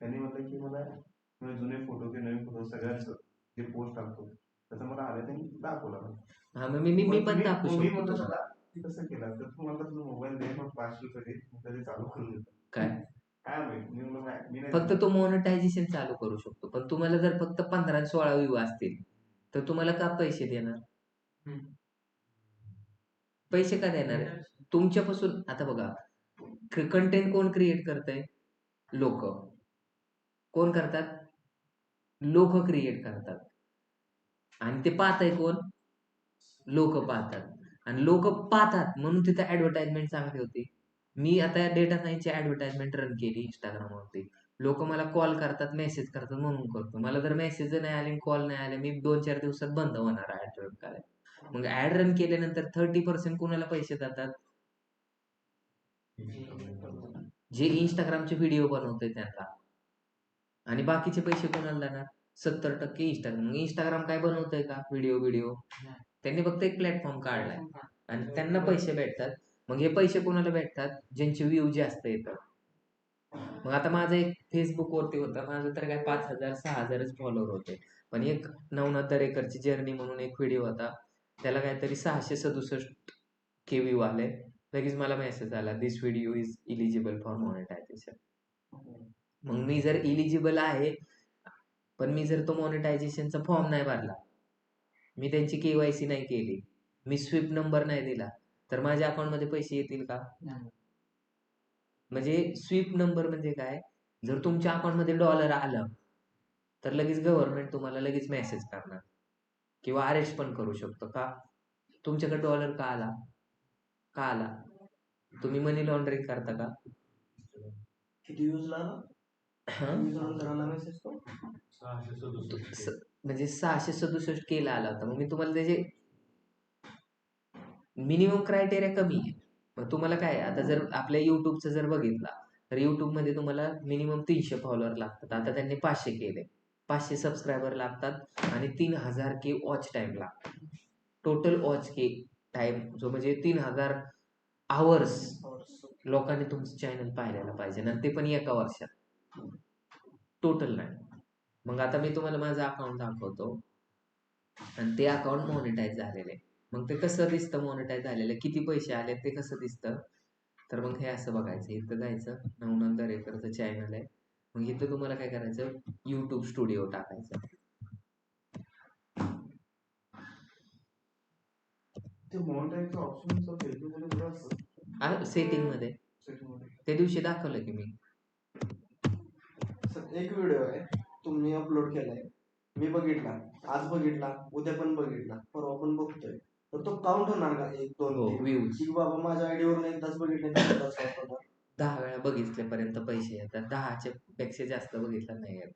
त्यांनी म्हटलं की मला जुने फोटो किंवा नवीन फोटो सगळ्यांचं जे पोस्ट टाकतो त्याचं मला आलं, त्यांनी दाखवलं. हा मग मी पण दाखवू शकतो. कसं केलं तर तुम्हाला तुझा मोबाईल दे, मग $5 कधी चालू करून देतो. काय मी फक्त तो मॉनिटायझेशन चालू करू शकतो, पण तुम्हाला जर फक्त 15-16 व्ह्यू असतील तर तुम्हाला का पैसे देणार? पैसे का देणार? तुमच्यापासून आता बघा, कंटेंट कोण क्रिएट करतंय? लोक. कोण करतात? लोक क्रिएट करतात. आणि ते पाहताय कोण? लोक पाहतात. आणि लोक पाहतात म्हणून तिथे ऍडव्हर्टाइजमेंट चांगली होती. मी आता डेटा सायन्सची ऍडव्हर्टाइजमेंट रन केली इंस्टाग्रामवरती. लोक मला कॉल करतात, मेसेज करतात म्हणून करतो. मला जर मेसेज नाही आले, कॉल नाही आले, मी 2-4 दिवसात बंद होणार ऍड रन करायला. मग ऍड रन केल्यानंतर 30% कुणाला पैसे जातात? जे इंस्टाग्रामचे व्हिडिओ बनवतोय त्यांना. आणि बाकीचे पैसे कोणाला जाणार? 70% इंस्टाग्राम. मग इंस्टाग्राम काय बनवतंय का व्हिडिओ? त्यांनी फक्त एक प्लॅटफॉर्म काढलाय आणि त्यांना पैसे भेटतात. मग हे पैसे कोणाला भेटतात? ज्यांचे व्ह्यू जास्त येतात. मग आता माझं एक फेसबुकवरती होतं, माझं तर काय 5,000-6,000च फॉलोअर होते. पण एक नवनाथ दरेकरची जर्नी म्हणून एक व्हिडिओ होता, त्याला काहीतरी 667K व्ह्यू आले. लगेच मला मेसेज आला, this video is eligible for monetization. मग मी जर इलिजिबल आहे, पण मी जर तो मॉनिटायझेशनचा फॉर्म नाही भरला, मी त्यांची KYC नाही केली, मी स्विप नंबर नाही दिला, तर माझ्या अकाउंटमध्ये पैसे येतील का? म्हणजे स्विप नंबर म्हणजे काय? जर तुमच्या अकाउंटमध्ये डॉलर आलं तर लगेच गव्हर्नमेंट तुम्हाला लगेच मेसेज करणार किंवा अरेस्ट पण करू शकतो. का? तुमच्याकडे डॉलर का आला? तुम्ही मनी लॉन्ड्रिंग करता का? किती यूज आला मेसेज तो? 667. म्हणजे 667 आला होता. मग मी तुम्हाला त्याचे मिनिमम क्रायटेरिया कमी आहे. मग तुम्हाला काय, आता जर आपल्या युट्यूबचं जर बघितला तर युट्यूबमध्ये तुम्हाला मिनिमम 300 फॉलोअर लागतात. आता त्यांनी 500 केले. 500 सबस्क्रायबर लागतात आणि 3000K वॉच टाइम लागतात. टोटल वॉच टाइम जो म्हणजे 3000 आवर्स लोकांनी तुमचं चॅनल पाहिलेला पाहिजे आणि ते पण एका वर्षात. टोटल नाही. मग आता मी तुम्हाला माझं अकाउंट दाखवतो आणि ते अकाउंट मॉनिटाईज झालेलं आहे. मग ते कसं दिसतं मॉनिटाईज झालेलं? किती पैसे आले ते कसं दिसतं? तर मग हे असं बघायचं, इथं जायचं, नवनाथ दरेकरचं चॅनल आहे. मग इथं तुम्हाला काय करायचं, YouTube स्टुडिओ टाकायचं. ते मॉनिटाईजचं ऑप्शन फेसबुकमध्ये कुठं असतं? सेटिंगमध्ये सेटिंगमध्ये. त्या दिवशी दाखवलं की मी. सर एक व्हिडिओ आहे तुम्ही अपलोड केलाय, मी बघितला, आज बघितला, उद्या पण बघितला, परवा पण बघतोय, तर तो काउंट होणार का 1 2 हो, 3 व्ह्यूज की बाबा माझ्या आयडीवरून एकदाच बघितले तर एकदाच count होणार? 10 वेळा बघितल्यापर्यंत पैसे येतात, 10च्या पेक्षा जास्त बघितलं नाही येत.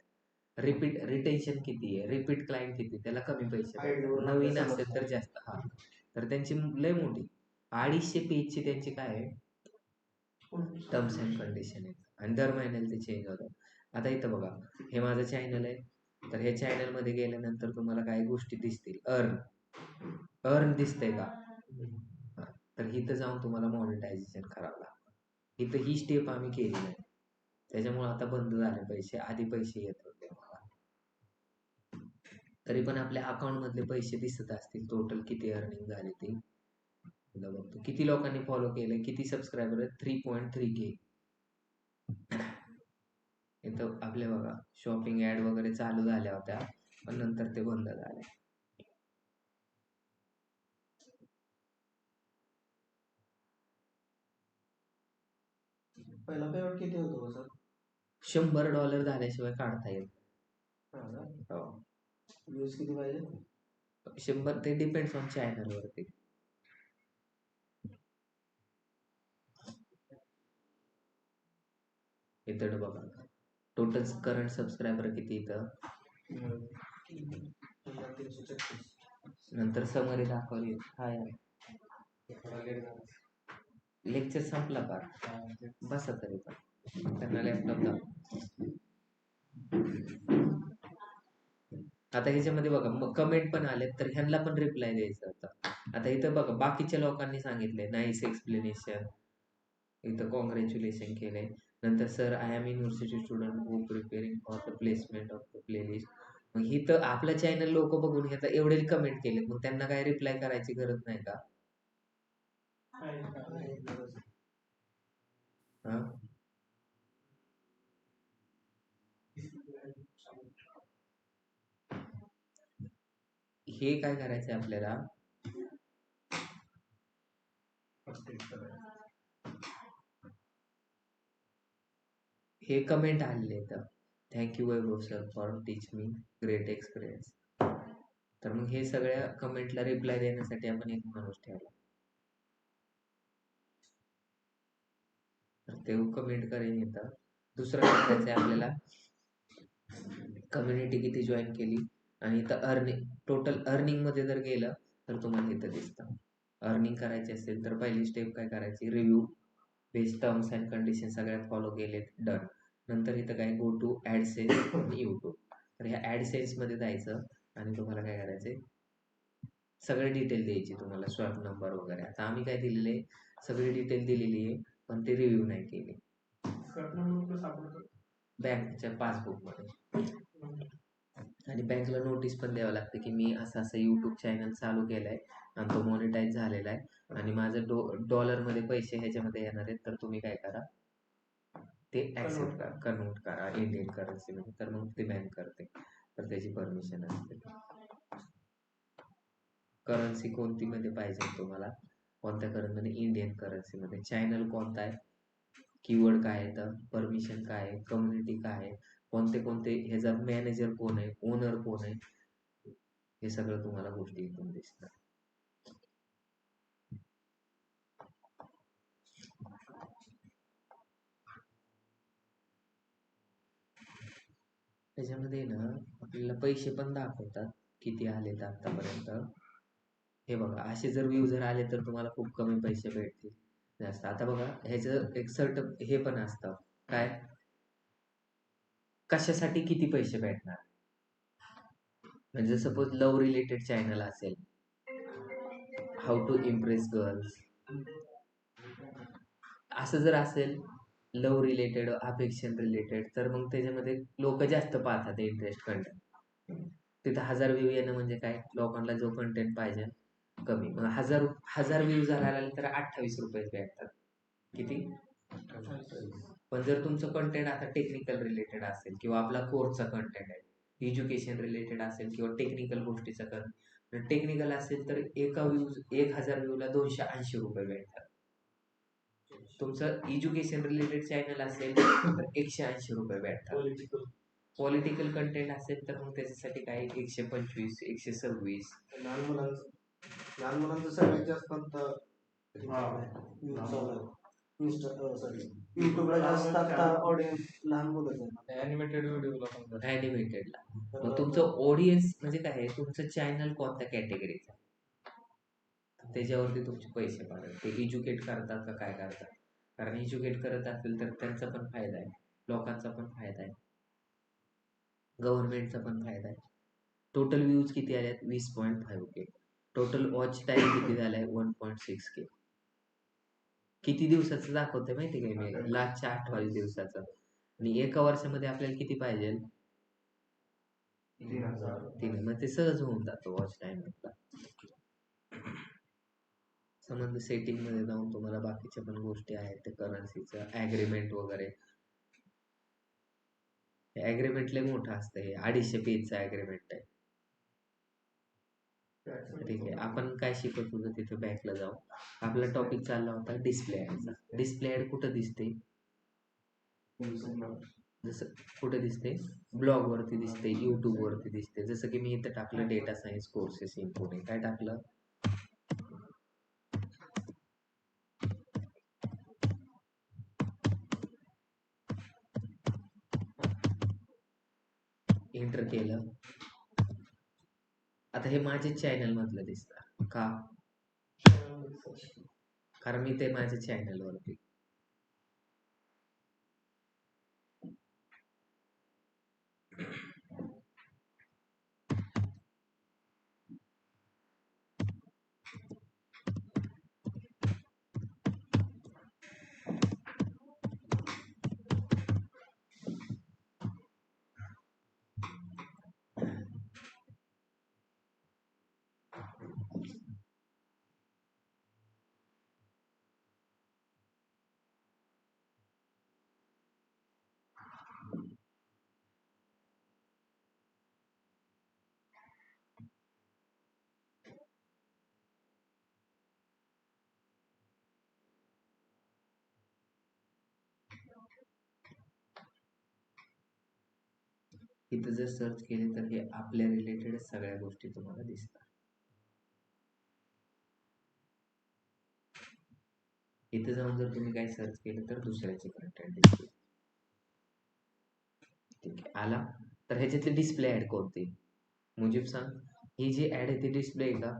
रिटेन्शन किती आहे, रिपीट क्लायंट किती, त्याला कमी पैसे ID भेटतात. वरून नवीन आपल्याला असेल तर समजतं. जास्त. हा, तर त्यांची लय मोठी 250 पेजची त्यांची काय आहे टर्म्स अँड कंडिशन आहे, आणि दर महिन्याला ते चेंज होतात. आता इथं बघा, हे माझं चॅनल आहे, तर हे चॅनल मध्ये गेल्यानंतर तुम्हाला काही गोष्टी दिसतील. अर्न दिसतंय का, हा, तर इथं जाऊन तुम्हाला मॉनिटायझेशन करावं लागतं. इथं ही स्टेप आम्ही केली नाही, त्याच्यामुळे आता बंद झाले पैसे. आधी पैसे येत होते मला. तरी पण आपल्या अकाउंट मधले पैसे दिसत असतील, टोटल किती अर्निंग झाली ती. एकदा बघतो किती लोकांनी फॉलो केले, किती सबस्क्रायबर आहेत. 3.3K. इथं आपले बघा शॉपिंग ऍड वगैरे चालू झाल्या होत्या, पण नंतर ते बंद झाले. पहिला पेमेंट किती होतो सर? $100 झाल्याशिवाय काढता येत. हो, व्ह्यूज किती पाहिजे? 100 ते डिपेंड्स ऑन चॅनल वरती. इथं बघा टोटल करंट सबस्क्रायबर किती इथं, 336. नंतर समरी दाखवली. हाय, लेक्चर संपला का, बसा तरी पण त्यांना लॅपटॉप दाखव. आता ह्याच्यामध्ये बघा मग कमेंट पण आले, तर ह्यांना पण रिप्लाय द्यायचा होता. आता इथं बघा बाकीच्या लोकांनी सांगितले नाईस एक्सप्लेनेशन, इथं कॉंग्रॅच्युलेशन केलंय. नंतर sir I am university student who preparing for the placement of the playlist. मग इथं आपलं चॅनल लोक बघून घेतात, एवढे कमेंट केले, मग त्यांना काय रिप्लाय करायची गरज नाही का? हा, हे काय करायचंय आपल्याला, हे कमेंट आलेले तर thank you Vaibhav sir for teach me great experience. तर मग हे सगळ्या कमेंटला रिप्लाय देण्यासाठी आपण एक माणूस ठेवला, तर ते कमेंट करेन. येतं दुसरं काय करायचंय आपल्याला, कम्युनिटी किती जॉईन केली, आणि इथं अर्निंग, टोटल अर्निंग मध्ये जर गेलं तर तुम्हाला इथं दिसतं. अर्निंग करायची असेल तर पहिली स्टेप काय करायची, review base terms and condition सगळ्यात फॉलो केलेत, डन. नंतर इथं काय, गो टू ऍडसेन्स यूट्यूब. तर ह्या ऍडसेन्स मध्ये जायचं आणि तुम्हाला काय करायचंय, सगळे डिटेल द्यायची तुम्हाला, स्वॅप नंबर वगैरे. आता आम्ही काय दिलेले, सगळी डिटेल दिलेली आहे, पण ते रिव्ह्यू नाही केली. बँकच्या पासबुक मध्ये, आणि बँकला नोटीस पण द्यावं लागतं की मी असं असं युट्यूब चॅनल चालू केलंय आणि तो मॉनिटाईज झालेला आहे, आणि माझं डॉलर मध्ये पैसे ह्याच्यामध्ये येणार आहेत, तर तुम्ही काय करा, ते ऍक्सेप्ट करा, कन्वर्ट करा इंडियन करन्सी मध्ये. तर मग ते बँक करते, तर त्याची परमिशन असते. करन्सी कोणती मध्ये पाहिजे तुम्हाला, कोणत्या करन्सी मध्ये, इंडियन करन्सी मध्ये. चॅनल कोणता आहे, कीवर्ड काय आहे, तर परमिशन काय आहे, कम्युनिटी काय आहे, कोणते कोणते, ह्याचा मॅनेजर कोण आहे, ओनर कोण आहे, हे सगळं तुम्हाला गोष्टी इथून दिसतात. त्याच्यामध्ये ना आपल्याला पैसे पण दाखवतात किती आलेत आतापर्यंत. हे बघा, असे जर व्ह्यू जर आले तर तुम्हाला खूप कमी पैसे भेटतील जास्त. आता बघा ह्याचं एक सर्टन हे पण असतं, काय, कशासाठी किती पैसे भेटणार. म्हणजे सपोज लव्ह रिलेटेड चॅनल असेल, हाऊ टू इम्प्रेस गर्ल्स, असं जर असेल, लव्ह रिलेटेड, अफेक्शन रिलेटेड, तर मग त्याच्यामध्ये लोक जास्त पाहतात इंटरेस्ट कंटेंट. तिथं 1000 व्ह्यू येणं म्हणजे काय, लोकांना जो कंटेंट पाहिजे कमी. मग हजार व्ह्यू जर आले तर 28 रुपये भेटतात. किती? पण जर तुमचं कंटेंट आता टेक्निकल रिलेटेड असेल किंवा आपला कोर्सचा कंटेंट आहे, एज्युकेशन रिलेटेड असेल किंवा टेक्निकल गोष्टीचा कंटेंट टेक्निकल असेल तर एका व्ह्यूज 1000 व्ह्यूला 280 रुपये भेटतात. तुमचं एज्युकेशन रिलेटेड चॅनल असेल तर 180 रुपये भेटतात. पॉलिटिकल कंटेंट असेल तर मग त्याच्यासाठी काय 125 126. लहान मुलांचं सगळ्यात जास्त आता युट्यूबला जास्त आता ऑडियन्स लहान मुलंच आहे. ॲनिमेटेड व्हिडिओला पण ॲनिमेटेडला. मग तुमचं ऑडियन्स म्हणजे काय आहे, तुमचं चॅनल कोणत्या कॅटेगरीचं आहे त्याच्यावरती तुमचे पैसे पडतात. ते एज्युकेट करतात का काय करतात. कारण एज्युकेट करत असेल तर त्यांचा पण फायदा आहे, लोकांचा पण फायदा आहे, गव्हर्नमेंटचा पण फायदा आहे. टोटल व्ह्यूज किती आल्यात? 20.5K. टोटल वॉच टाइम किती झालाय? 1.6K. किती दिवसाचं दाखवते माहिती काय मी? लास्टच्या 28 दिवसाचं. आणि एका वर्षामध्ये आपल्याला किती पाहिजे? 3000. 3. मग ते सहज होऊन जातं वॉच टाइम आपला. समज सेटिंग मध्ये जाऊन तुम्हाला बाकीच्या पण गोष्टी आहेत, ते करन्सीचं ॲग्रीमेंट वगैरे. ॲग्रीमेंट लय मोठं असतं, हे 250 पेजचं ॲग्रीमेंट आहे. ठीक आहे, आपण काय शिकत होतो तिथे बॅकला जाऊ. आपला टॉपिक चालला होता डिस्प्ले ॲडचा. डिस्प्ले ॲड कुठं दिसते? जसं कुठं दिसते? ब्लॉग वरती दिसते, युट्यूब वरती दिसते. जसं की मी इथं टाकलं data science courses in Pune. काय टाकलं? एंटर केलं. आता हे माझे चॅनल मधलं दिसतं का? कारण मी ते माझ्या चॅनल वरती. इथं जर सर्च केले तर हे आपल्या रिलेटेड सगळ्या गोष्टी तुम्हाला दिसतात. इथं जाऊन जर तुम्ही काय सर्च केलं तर दुसऱ्याचे कंटेंट दिसतील. ठीक आहे, आला तर ह्याच्यातली डिस्प्ले ऍड कोणती? मुजीब सांग, ही जी ऍड आहे ती डिस्प्ले आहे का?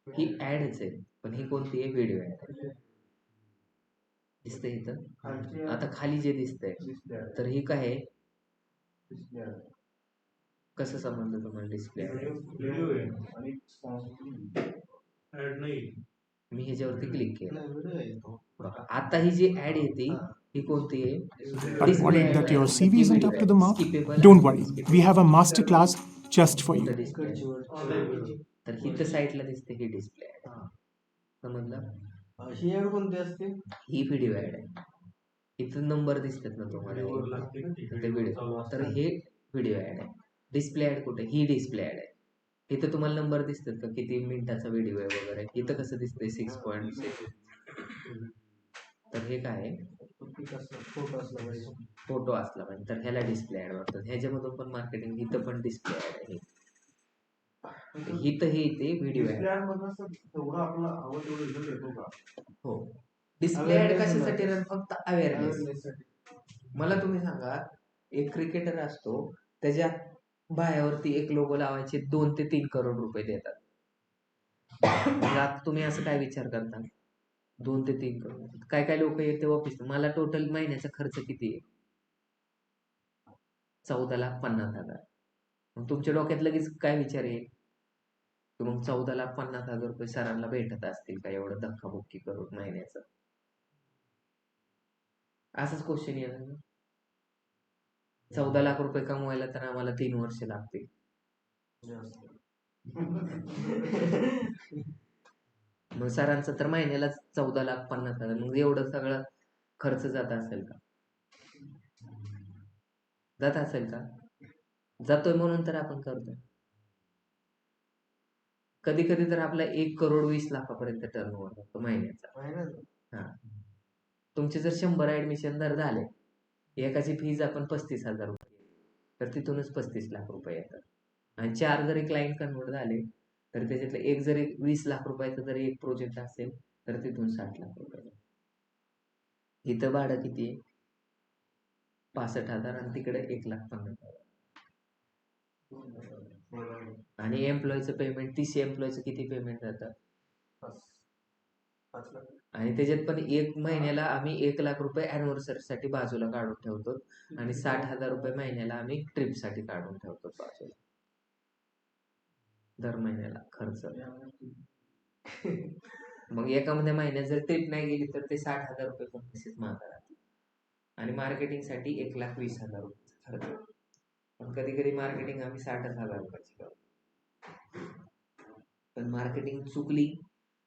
ही ऍडच आहे, पण ही कोणती आहे? व्हिडिओ ऍड दिसते इथं. आता खाली जे दिसतंय तर ही काय आहे? कसं समजलं तुम्हाला डिस्प्ले व्हिडिओ आहे आणि ऍड नाही. मी ह्याच्यावरती क्लिक केलं. आता ही जी ऍड येते ही कोणती आहे? But worried that your CV isn't up to the mark? Don't worry, we have a masterclass just for you. तर हिथं साईडला दिसते ही डिस्प्ले ऍड. समजलं? ही ऍड कोणती असते? ही व्हिडिओ ऍड आहे. इथं नंबर दिसतात ना व्हिडिओवर तुम्हाला, लागते ना ती ते व्हिडिओ चालू व्हिडिओ. तर असताना. हे व्हिडिओ ऍड आहे. डिस्प्ले ऍड कुठे? ही डिस्प्ले ऍड आहे. इथं तुम्हाला नंबर दिसतात का किती मिनिटाचा व्हिडिओ आहे वगैरे? इथं कसं दिसतंय? 6.6. तर हे काय आहे? फोटो असला पाहिजे. फोटो असला पाहिजे, तर ह्याला डिस्प्ले ऍड वाटतं. ह्याच्यामधून पण मार्केटिंग, इथं पण डिस्प्ले ऍड आहे. इथं हे येते व्हिडिओ ऍड. तेवढं आपलं हवं तेवढं रिझल्ट येतो का? हो, डिस्प्ले ऍड कशासाठी? फक्त अवेअरनेस. मला तुम्ही सांगा, एक क्रिकेटर असतो, त्याच्या बायावरती एक लोगो लावायचे 2 ते 3 करोड रुपये देतात. म्हणजे आता तुम्ही असं काय विचार करता? 2 ते 3 करोड. काय काय लोक येते ऑफिस, मला टोटल महिन्याचा खर्च किती आहे? 14,50,000. मग तुमच्या डोक्यात लगेच काय विचार येईल की मग 14,50,000 रुपये सरांना भेटत असतील का एवढं धक्काबुक्की करून महिन्याचं? असंच क्वेश्चन येणार ना. 14 लाख रुपये कमवायला तर आम्हाला 3 वर्ष लागतील. मग सरांचं तर महिन्याला 14,50,000. मग एवढं सगळं खर्च जात असेल का? जात असेल का? जातोय म्हणून तर आपण करतोय. कधी कधी तर आपला 1,20,00,000 टर्नओव्हर होतो महिन्याचा. तुमचे जर 100 ऍडमिशन जर झाले, एकाची फीज आपण 35,000 रुपये, तर तिथूनच 35 लाख रुपये येतात. आणि 4 जरी क्लायंट कन्वर्ट झाले तर त्याच्यातलं एक जरी 20 लाख रुपयाचा जरी एक प्रोजेक्ट असेल तर तिथून 60 लाख रुपये. इथं भाडं किती आहे? 65,000 आणि तिकडे 1,50,000. आणि एम्प्लॉयचं पेमेंट 30 एम्प्लॉयचं किती पेमेंट जातं? आणि त्याच्यात पण एक महिन्याला आम्ही 1 लाख रुपये अॅनिव्हर्सरीसाठी बाजूला काढून ठेवतो आणि 60,000 रुपये महिन्याला आम्ही ट्रिपसाठी काढून ठेवतो बाजूला. दर महिन्याला खर्च. मग एकामध्ये महिन्यात जर ट्रिप नाही गेली तर ते 60,000 रुपये पण तसेच मागे राहतील. आणि मार्केटिंगसाठी 1,20,000 रुपये खर्च. पण कधी कधी मार्केटिंग आम्ही 60,000 रुपयाची करतो. पण मार्केटिंग चुकली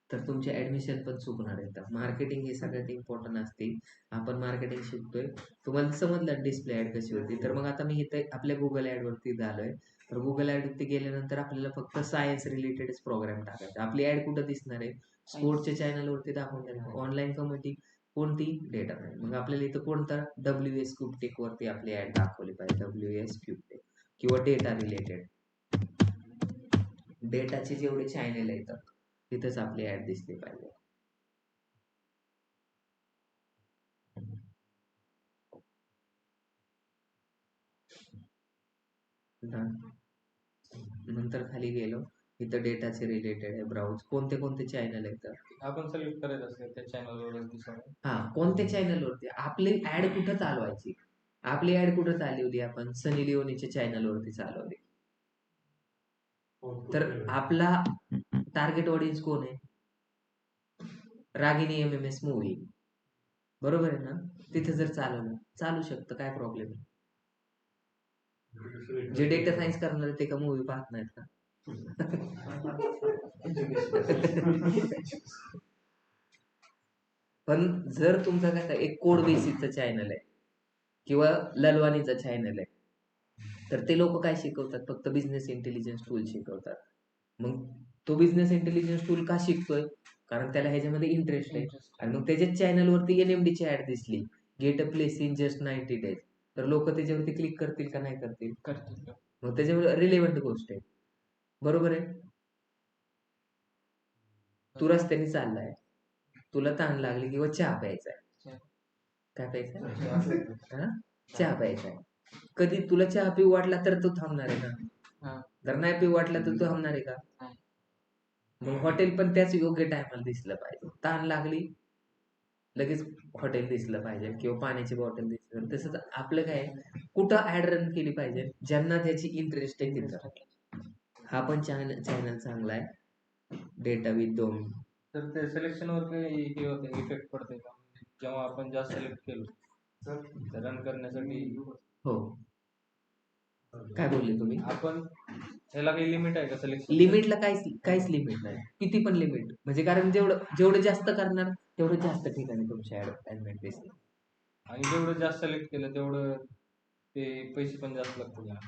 तर तुमचे ऍडमिशन पण चुकणार आहेत. मार्केटिंग हे सगळ्यात इम्पॉर्टंट असते. आपण मार्केटिंग शिकतोय. तुम्हाला समजलं डिस्प्ले ऍड कशी होती. तर मग आता मी इथे आपल्या गुगल ऍड वरती झालोय. तर गुगल ऍड वरती गेल्यानंतर आपल्याला फक्त सायन्स रिलेटेडच प्रोग्राम टाकायचा. आपली ऍड कुठं दिसणार आहे? स्पोर्टच्या चॅनल वरती दाखवून देणार. ऑनलाईन कम्युनिटी कोणती? डेटा नाही. मग आपल्याला इथं कोणता? WS क्यूबटेक वरती आपली ऍड दाखवली पाहिजे. WS क्यूबटेक किंवा डेटा रिलेटेड. डेटाचे जेवढे चॅनल आहेत तिथेच आपली ऍड दिसली पाहिजे. नंतर खाली गेलो, इथं डेटाचे रिलेटेड आहे. ब्राउज कोणते कोणते चॅनल आहेत आपण सिलेक्ट करायचं असेल त्या चॅनलवर दिसणार. हा, कोणत्या चॅनलवरती आपली ऍड कुठं चालवायची? आपली ऍड कुठं चालवली? आपण सनी लिओनीच्या चॅनलवरती चालवली. तर आपला टार्गेट ऑडियन्स कोण आहे? रागिनी MMS मूवी, बरोबर आहे ना? तिथे जर चालवलं चालू शकतं, काय प्रॉब्लेम आहे? जे डेटा सायन्स करणार ते का मूवी पाहत नाहीत का? पण जर तुमचा काय एक कोड बेसिसचा चॅनल आहे किंवा ललवानीचा चॅनल आहे, तर ते लोक काय शिकवतात? फक्त बिझनेस इंटेलिजन्स टूल शिकवतात. मग तो बिझनेस इंटेलिजन्स टूल का शिकतोय? कारण त्याला ह्याच्यामध्ये इंटरेस्ट आहे. आणि मग त्याच्या चॅनलवरती NMD ची ऍड दिसली, get a place in just 90 days, तर लोक त्याच्यावरती क्लिक करतील का नाही करतील? करतील. मग त्याच्यामुळे रिलेव्हंट गोष्ट आहे, बरोबर आहे? तू रस्त्याने चाललाय, तुला ताण लागली किंवा चहा प्यायचा आहे. काय प्यायचा? चहा प्यायचा आहे. कधी तुला चहा पिऊ वाटला तर तू थांबणार आहे का? जर नाही पिऊ वाटला तर तू थांबणार आहे का? मग हॉटेल पण त्याच योग्य टायमाला दिसलं पाहिजे. ताण लागली लगेच हॉटेल दिसलं पाहिजे किंवा पाण्याची बॉटल दिसली. तसंच आपलं काय, कुठं ऍड रन केली पाहिजे? ज्यांना त्याची इंटरेस्ट आहे तिथं. हा पण चॅनल चांगला आहे. Data with 2. तर ते सिलेक्शनवर काही हे होतं, इफेक्ट पडते का? जेव्हा आपण जास्त सिलेक्ट केलं रन करण्यासाठी? हो. काय बोलले तुम्ही? आपण ह्याला काही लिमिट आहे का सिलेक्शन? लिमिटला काहीच लिमिट नाही. किती पण लिमिट, म्हणजे कारण जेवढं जास्त करणार तेवढं जास्त ठिकाणी तुमच्या ऍडमिट दिसणार. आणि जेवढं जास्त सिलेक्ट केलं तेवढं ते पैसे पण जास्त लागतील.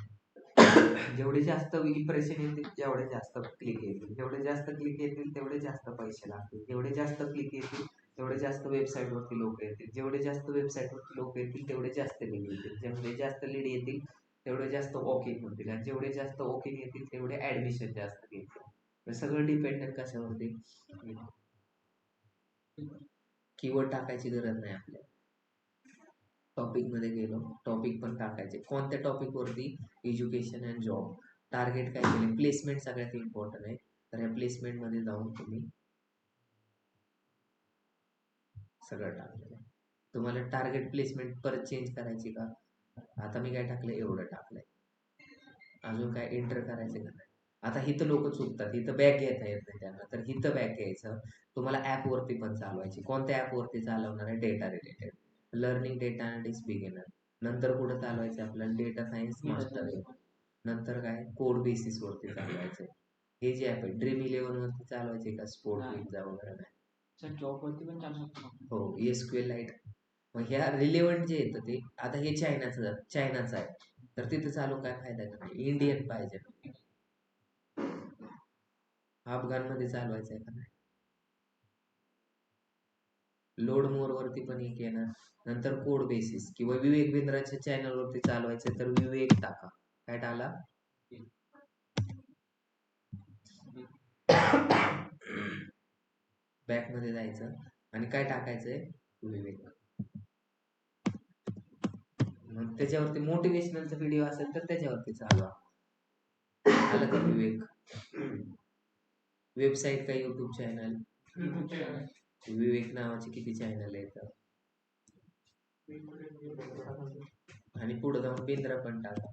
जेवढे जास्त इम्प्रेशन येतील तेवढे जास्त क्लिक येतील. जेवढे जास्त क्लिक येतील तेवढे जास्त पैसे लागतील. जेवढे जास्त क्लिक येतील तेवढे जास्त वेबसाईट वरती लोक येतील. जेवढे जास्त वेबसाईट वरती लोक येतील तेवढे जास्त लीड येतील. जेवढे जास्त लीड येतील तेवढे जास्त वॉकिंग होतील. आणि जेवढे जास्त वॉकिंग येतील तेवढे ऍडमिशन जास्त घेतील. सगळं डिपेंडेंट कशावरती? कीवर्ड टाकायची गरज नाही आपल्याला. टॉपिक मध्ये गेलो, टॉपिक पण टाकायचे. कोणत्या टॉपिक वरती? Education and job. टार्गेट काय केले? प्लेसमेंट सगळ्यात इम्पॉर्टंट आहे. तर या प्लेसमेंट मध्ये जाऊन तुम्ही सगळं टाकलं. तुम्हाला टार्गेट प्लेसमेंट परत चेंज करायची का? आता मी काय टाकलंय? एवढं टाकलंय. अजून काय एंटर करायचं का नाही? आता हिथं लोक चुकतात, इथं बॅक घेता येत नाही त्यांना, तर हिथं बॅक घ्यायचं. तुम्हाला ऍप वरती पण चालवायची. कोणत्या ऍप वरती चालवणार आहे? Data related, learning data analytics beginner. नंतर कुठं चालवायचं आपल्याला? Data science master. नंतर काय? कोड बेसिस वरती चालवायचं. हे जे ऍप आहे ड्रीम11 वरती चालवायचे का स्पोर्ट विंजा वगैरे नाही. सर जॉब वरती पण चालू शकतो आपण. हो SQL लाईट. मग ह्या रिलेव्हंट जे येतं ते आता हे चायनाचं आहे तर तिथे चालू काय फायदा का नाही. इंडियन पाहिजे. अफगाणमध्ये चालवायचं आहे का नाही. लोड मोर वरती पण एक येणार. नंतर कोड बेसिस किंवा विवेक बिंद्राच्या चॅनल वरती चालवायचं तर विवेक टाका. काय टाकला बॅक मध्ये जायचं आणि काय टाकायचंय विवेक. मग त्याच्यावरती मोटिवेशनलचा व्हिडिओ असेल तर त्याच्यावरती चालवा. आलं का विवेक. वेबसाईट का युट्यूब चॅनल विवेक नावाचे किती चॅनल आहेत आणि पुढे जाऊन बिंद्रा पण टाका.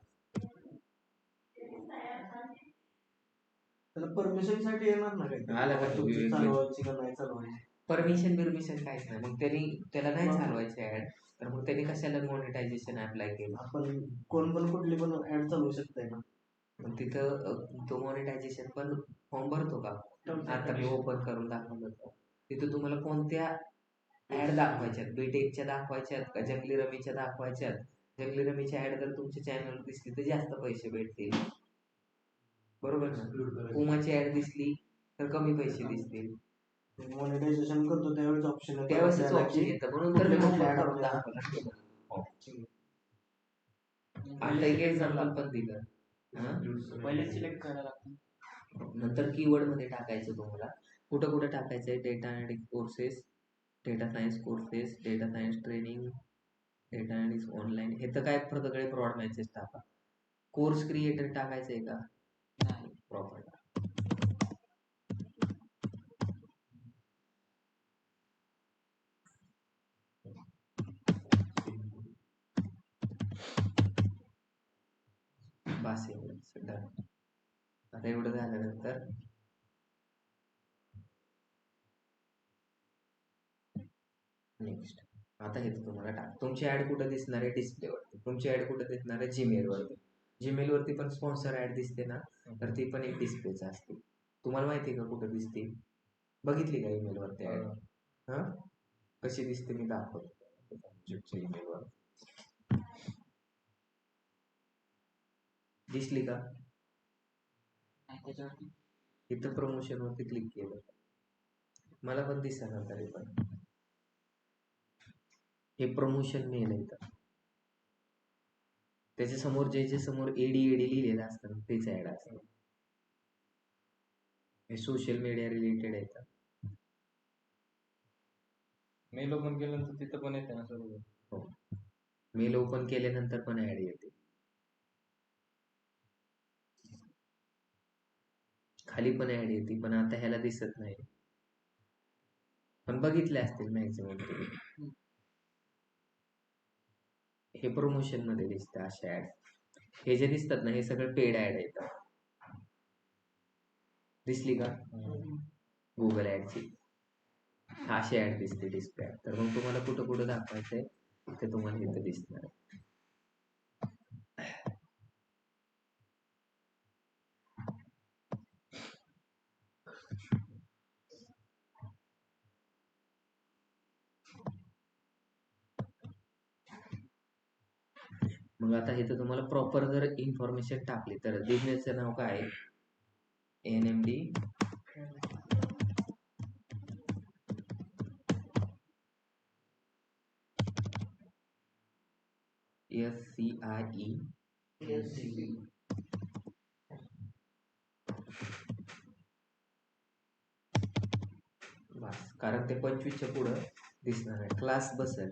त्याला परमिशन साठी येणार ना काही आला का तो विवेक. चालवायची का नाही चालवायची. परमिशन काहीच नाही. मग त्याला नाही चालवायचे ऍड तर मग त्यांनी कशाला मॉनिटायझेशन अप्लाय केलं. आपण कोण पण कुठली पण ऍड चालवू शकताय ना. मग तिथं तो मॉनिटायझेशन पण फॉर्म भरतो का. आता मी ओपन करून दाखवलं होतं. तिथं तुम्हाला कोणत्या ऍड दाखवायच्यात. बीटेकच्या दाखवायच्यात का जंगली रमीच्या दाखवायच्यात. जंगली रमीच्या ऍड जर तुमच्या चॅनलवर दिसली तर जास्त पैसे भेटतील. बरोबर ना. पुमाची ऍड दिसली तर कमी पैसे दिसतील. मॉनिटायझेशन करतो त्यावेळेस ऑप्शन त्यावेळेस ऑप्शन येतं म्हणून तर मी ओपन करून दाखवलं. आता एक एक्झाम्पल पण दिलं. पहिले सिलेक्ट करायला लागतं. नंतर कीवर्ड मध्ये टाकायचं तुम्हाला. कुठं कुठं टाकायचंय data analytics courses, data science courses, data science training, data analytics online. हे तर काय सगळे ब्रॉड मॅचेस टाका. कोर्स क्रिएटर टाकायचंय का प्रॉपर. बस एवढं. आता एवढं झाल्यानंतर नेक्स्ट. आता हे तुम्हाला तुमची ऍड कुठं दिसणार आहे डिस्प्लेवरती. तुमची ऍड कुठं दिसणार आहे जीमेल वरती. जीमेल वरती पण स्पॉन्सर ऍड दिसते ना तर ती पण एक डिस्प्लेच असते. तुम्हाला माहिती आहे का कुठं दिसते. बघितली का ईमेल वरती ऍड. हा कशी दिसते मी दाखवतो. ईमेल वर दिसली का. त्याच्यावरती इथं प्रमोशन वरती क्लिक केलं मला पण दिसणार तरी पण हे प्रमोशन मेल आहे. त्याच्या समोर जे समोर एडी लिहिलेलं असतं तेच ऍड असतं. हे सोशल मीडिया रिलेटेड आहे. मेल ओपन केल्यानंतर तिथं पण येते ना सर्व. हो मेल ओपन केल्यानंतर पण ऍड येते. खाली पण ऍड येते पण आता ह्याला दिसत नाही. पण बघितले असतील मॅक्झिमम. हे प्रमोशन मध्ये दिसतं अशा ऍड. हे जे दिसतात ना हे सगळं पेड ऍड आहेत. दिसली का गुगल ऍडची अशी ऍड दिसते डिस्प्ले. तर मग तुम्हाला कुठं कुठं दाखवायचंय ते तुम्हाला इथं दिसणार. मग आता इथं तुम्हाला प्रॉपर जर इन्फॉर्मेशन टाकली तर बिझनेसचं नाव काय आहे. NMD SCIE बस. कारण ते 25च्या पुढं दिसणार आहे. क्लास बसेल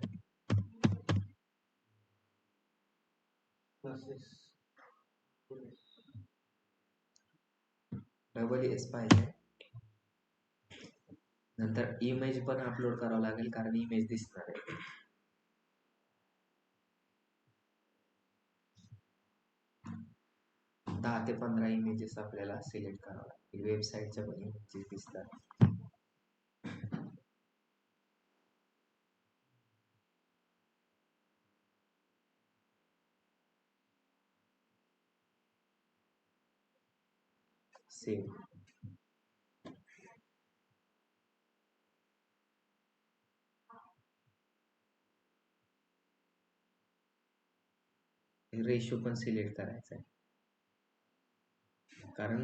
S पाहिजे. नंतर इमेज पण अपलोड करावं लागेल कारण इमेज दिसणार आहे. दहा ते 15 इमेजेस आपल्याला सिलेक्ट करावं लागतील. वेबसाईटच्या पण इमेजेस दिसतात. सेव्ह रेशो पण सिलेक्ट करायचा आहे, कारण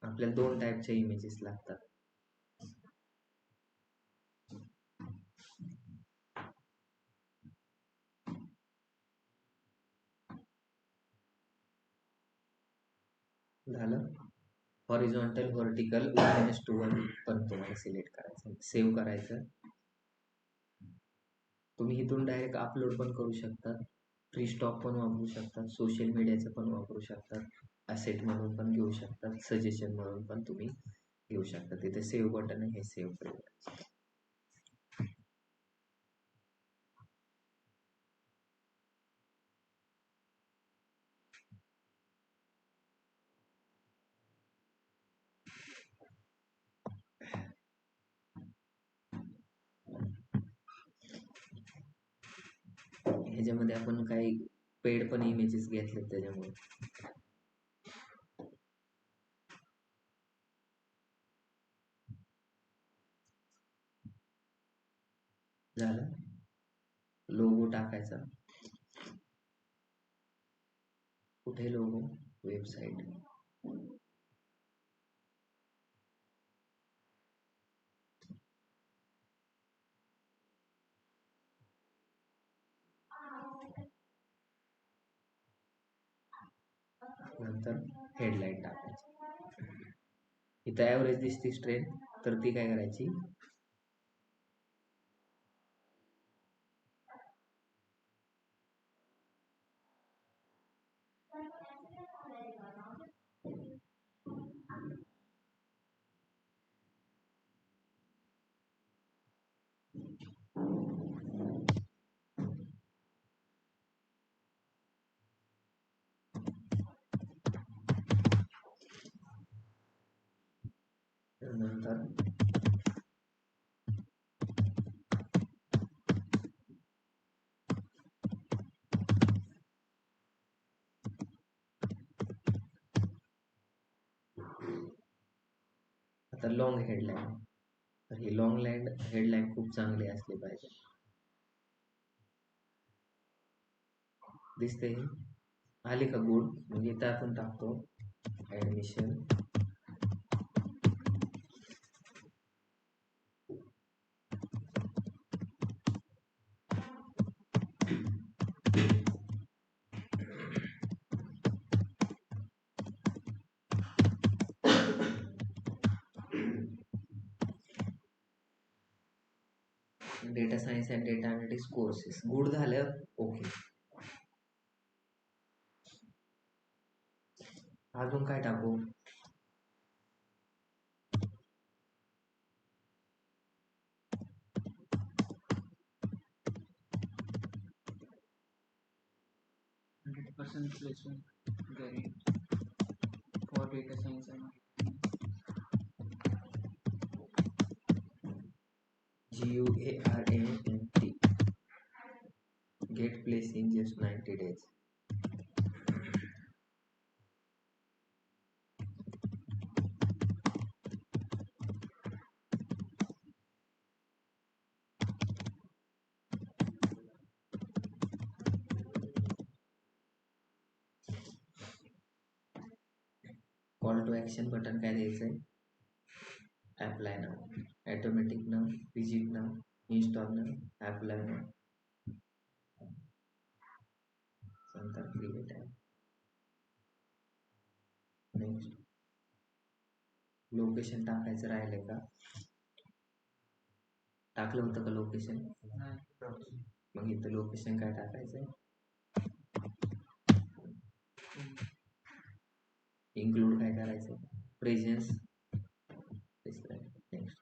आपल्याला 2 टाईपच्या इमेजेस लागतात. झालं. हॉरिझॉन्टल व्हर्टिकल 1:1 पण तुम्हाला सिलेक्ट करायचं, सेव्ह करायचं. तुम्ही इथून डायरेक्ट अपलोड पण करू शकता, फ्री स्टॉक पण वापरू शकता, सोशल मीडियाचं पण वापरू शकता, असेट म्हणून पण घेऊ शकता, सजेशन म्हणून पण तुम्ही घेऊ शकता. तिथे सेव्ह बटन आहे, हे सेव्ह करू. ह्याच्यामध्ये आपण काही पेड पण इमेजेस घेतले त्याच्यामुळे. झालं. लोगो टाकायचा. कुठे लोगो? वेबसाईट. नंतर हेडलाईन टाकायची. इथं ॲव्हरेज दिसते स्ट्रेंथ, तर ती काय करायची? नंतर आता लॉंग हेडलाईन. तर ही लॉंग हेडलाईन खूप चांगली असली पाहिजे. दिसते आली का? गुड. मग इथं आपण टाकतो admission. Data science and data analytics courses. Good झालं. ओके. अजून काय टाकू? placement guarantee for data science and GUARANT. Get place in just 90 days. Call to action button काय द्यायचंय? Apply now, automatic now, visit now, install now, apply now. नंतर क्रिएट ॲप. नेक्स्ट. लोकेशन टाकायचं राहिलंय का? टाकलं होतं का लोकेशन? मग इथं लोकेशन काय टाकायचंय? इन्क्लूड काय करायचं? प्रेझेन्स. नेक्स्ट.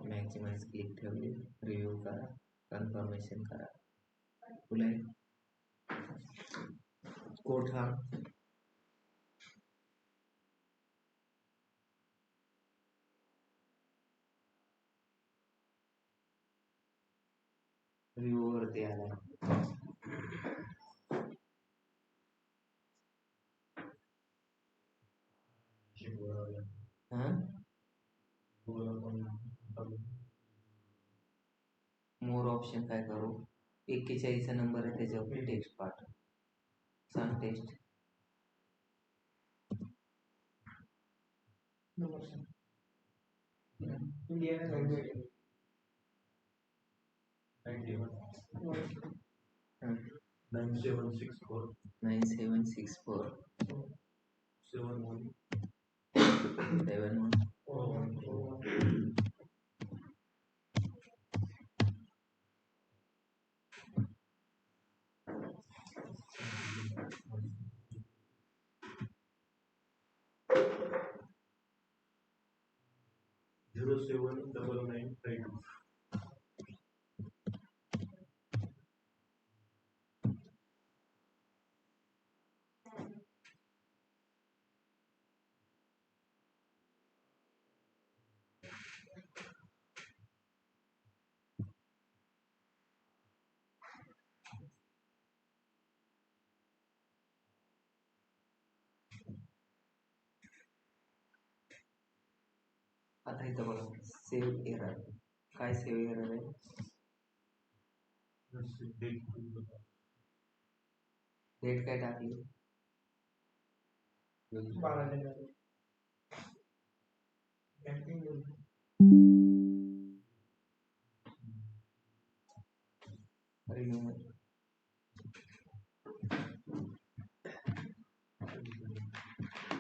मॅक्झिमाइज क्लिक ठेवली. रिव्ह्यू करा, कन्फर्मेशन करा. पुढे कोड हा रिव्ह्यू वरती आला. मोर ऑप्शन काय करू? 41 नंबर आहे, त्याच्यावर टेक्स्ट पाठव. सांग टेस्ट. हं. 9764 9764 71 71 079952. आता इथं बघा सेव्ह एरर. काय सेव्ह एरर आहे? डेट काय टाकली?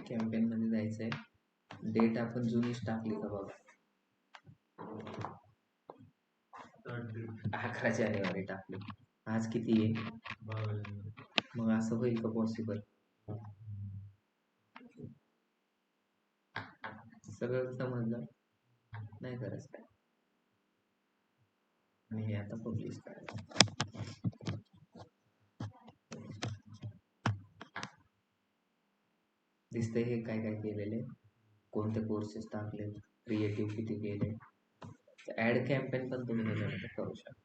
कॅम्पेन मध्ये जायचंय. डेट आपण जुनीच टाकली का बघा. 11 जानेवारी टाकली. आज किती आहे? मग असं होईल का पॉसिबल? सगळं समजलं नाही करायचं काय. आणि हे आता पब्लिश करायचं. दिसतंय हे काय काय केलेले, कोणते कोर्सेस टाकले, क्रिएटिव्ह किती केले. ऍड कॅम्पेन पण तुम्ही त्याच्यामध्ये करू शकता.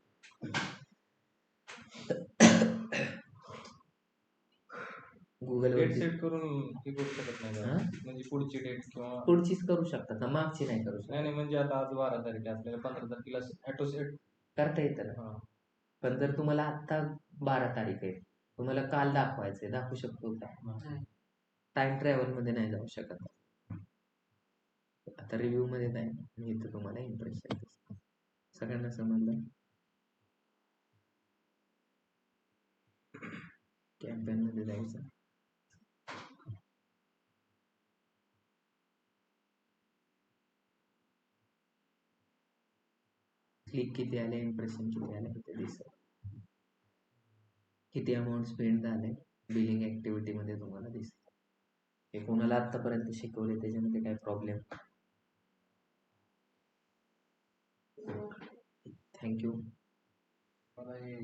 गुगल डेट वरती सेट करून हे करू शकत नाही का? हा? म्हणजे पुढची डेट किंवा पुढचीच करू शकता का, मागची नाही करू शकता? नाही म्हणजे आता आज 12 तारीख आहे, आपल्याला 15 तारखेला ऑटो सेट करता येतं ना. पण जर तुम्हाला आत्ता 12 तारीख आहे, तुम्हाला काल दाखवायचंय, दाखवू शकतो का? टाइम ट्रॅव्हल मध्ये नाही जाऊ शकत. आता रिव्ह्यू मध्ये नाही, मी इथं तुम्हाला इम्प्रेशन दिसतं. सगळ्यांना समजलं? कॅम्पेन मध्ये जायचं. क्लिक किती आले, इम्प्रेशन किती आले ते दिसेल. किती अमाऊंट स्पेंड झाले बिलिंग ऍक्टिव्हिटी मध्ये तुम्हाला दिसेल. हे कोणाला आतापर्यंत शिकवले त्याच्यामध्ये काय प्रॉब्लेम? थँक्यू. मला हे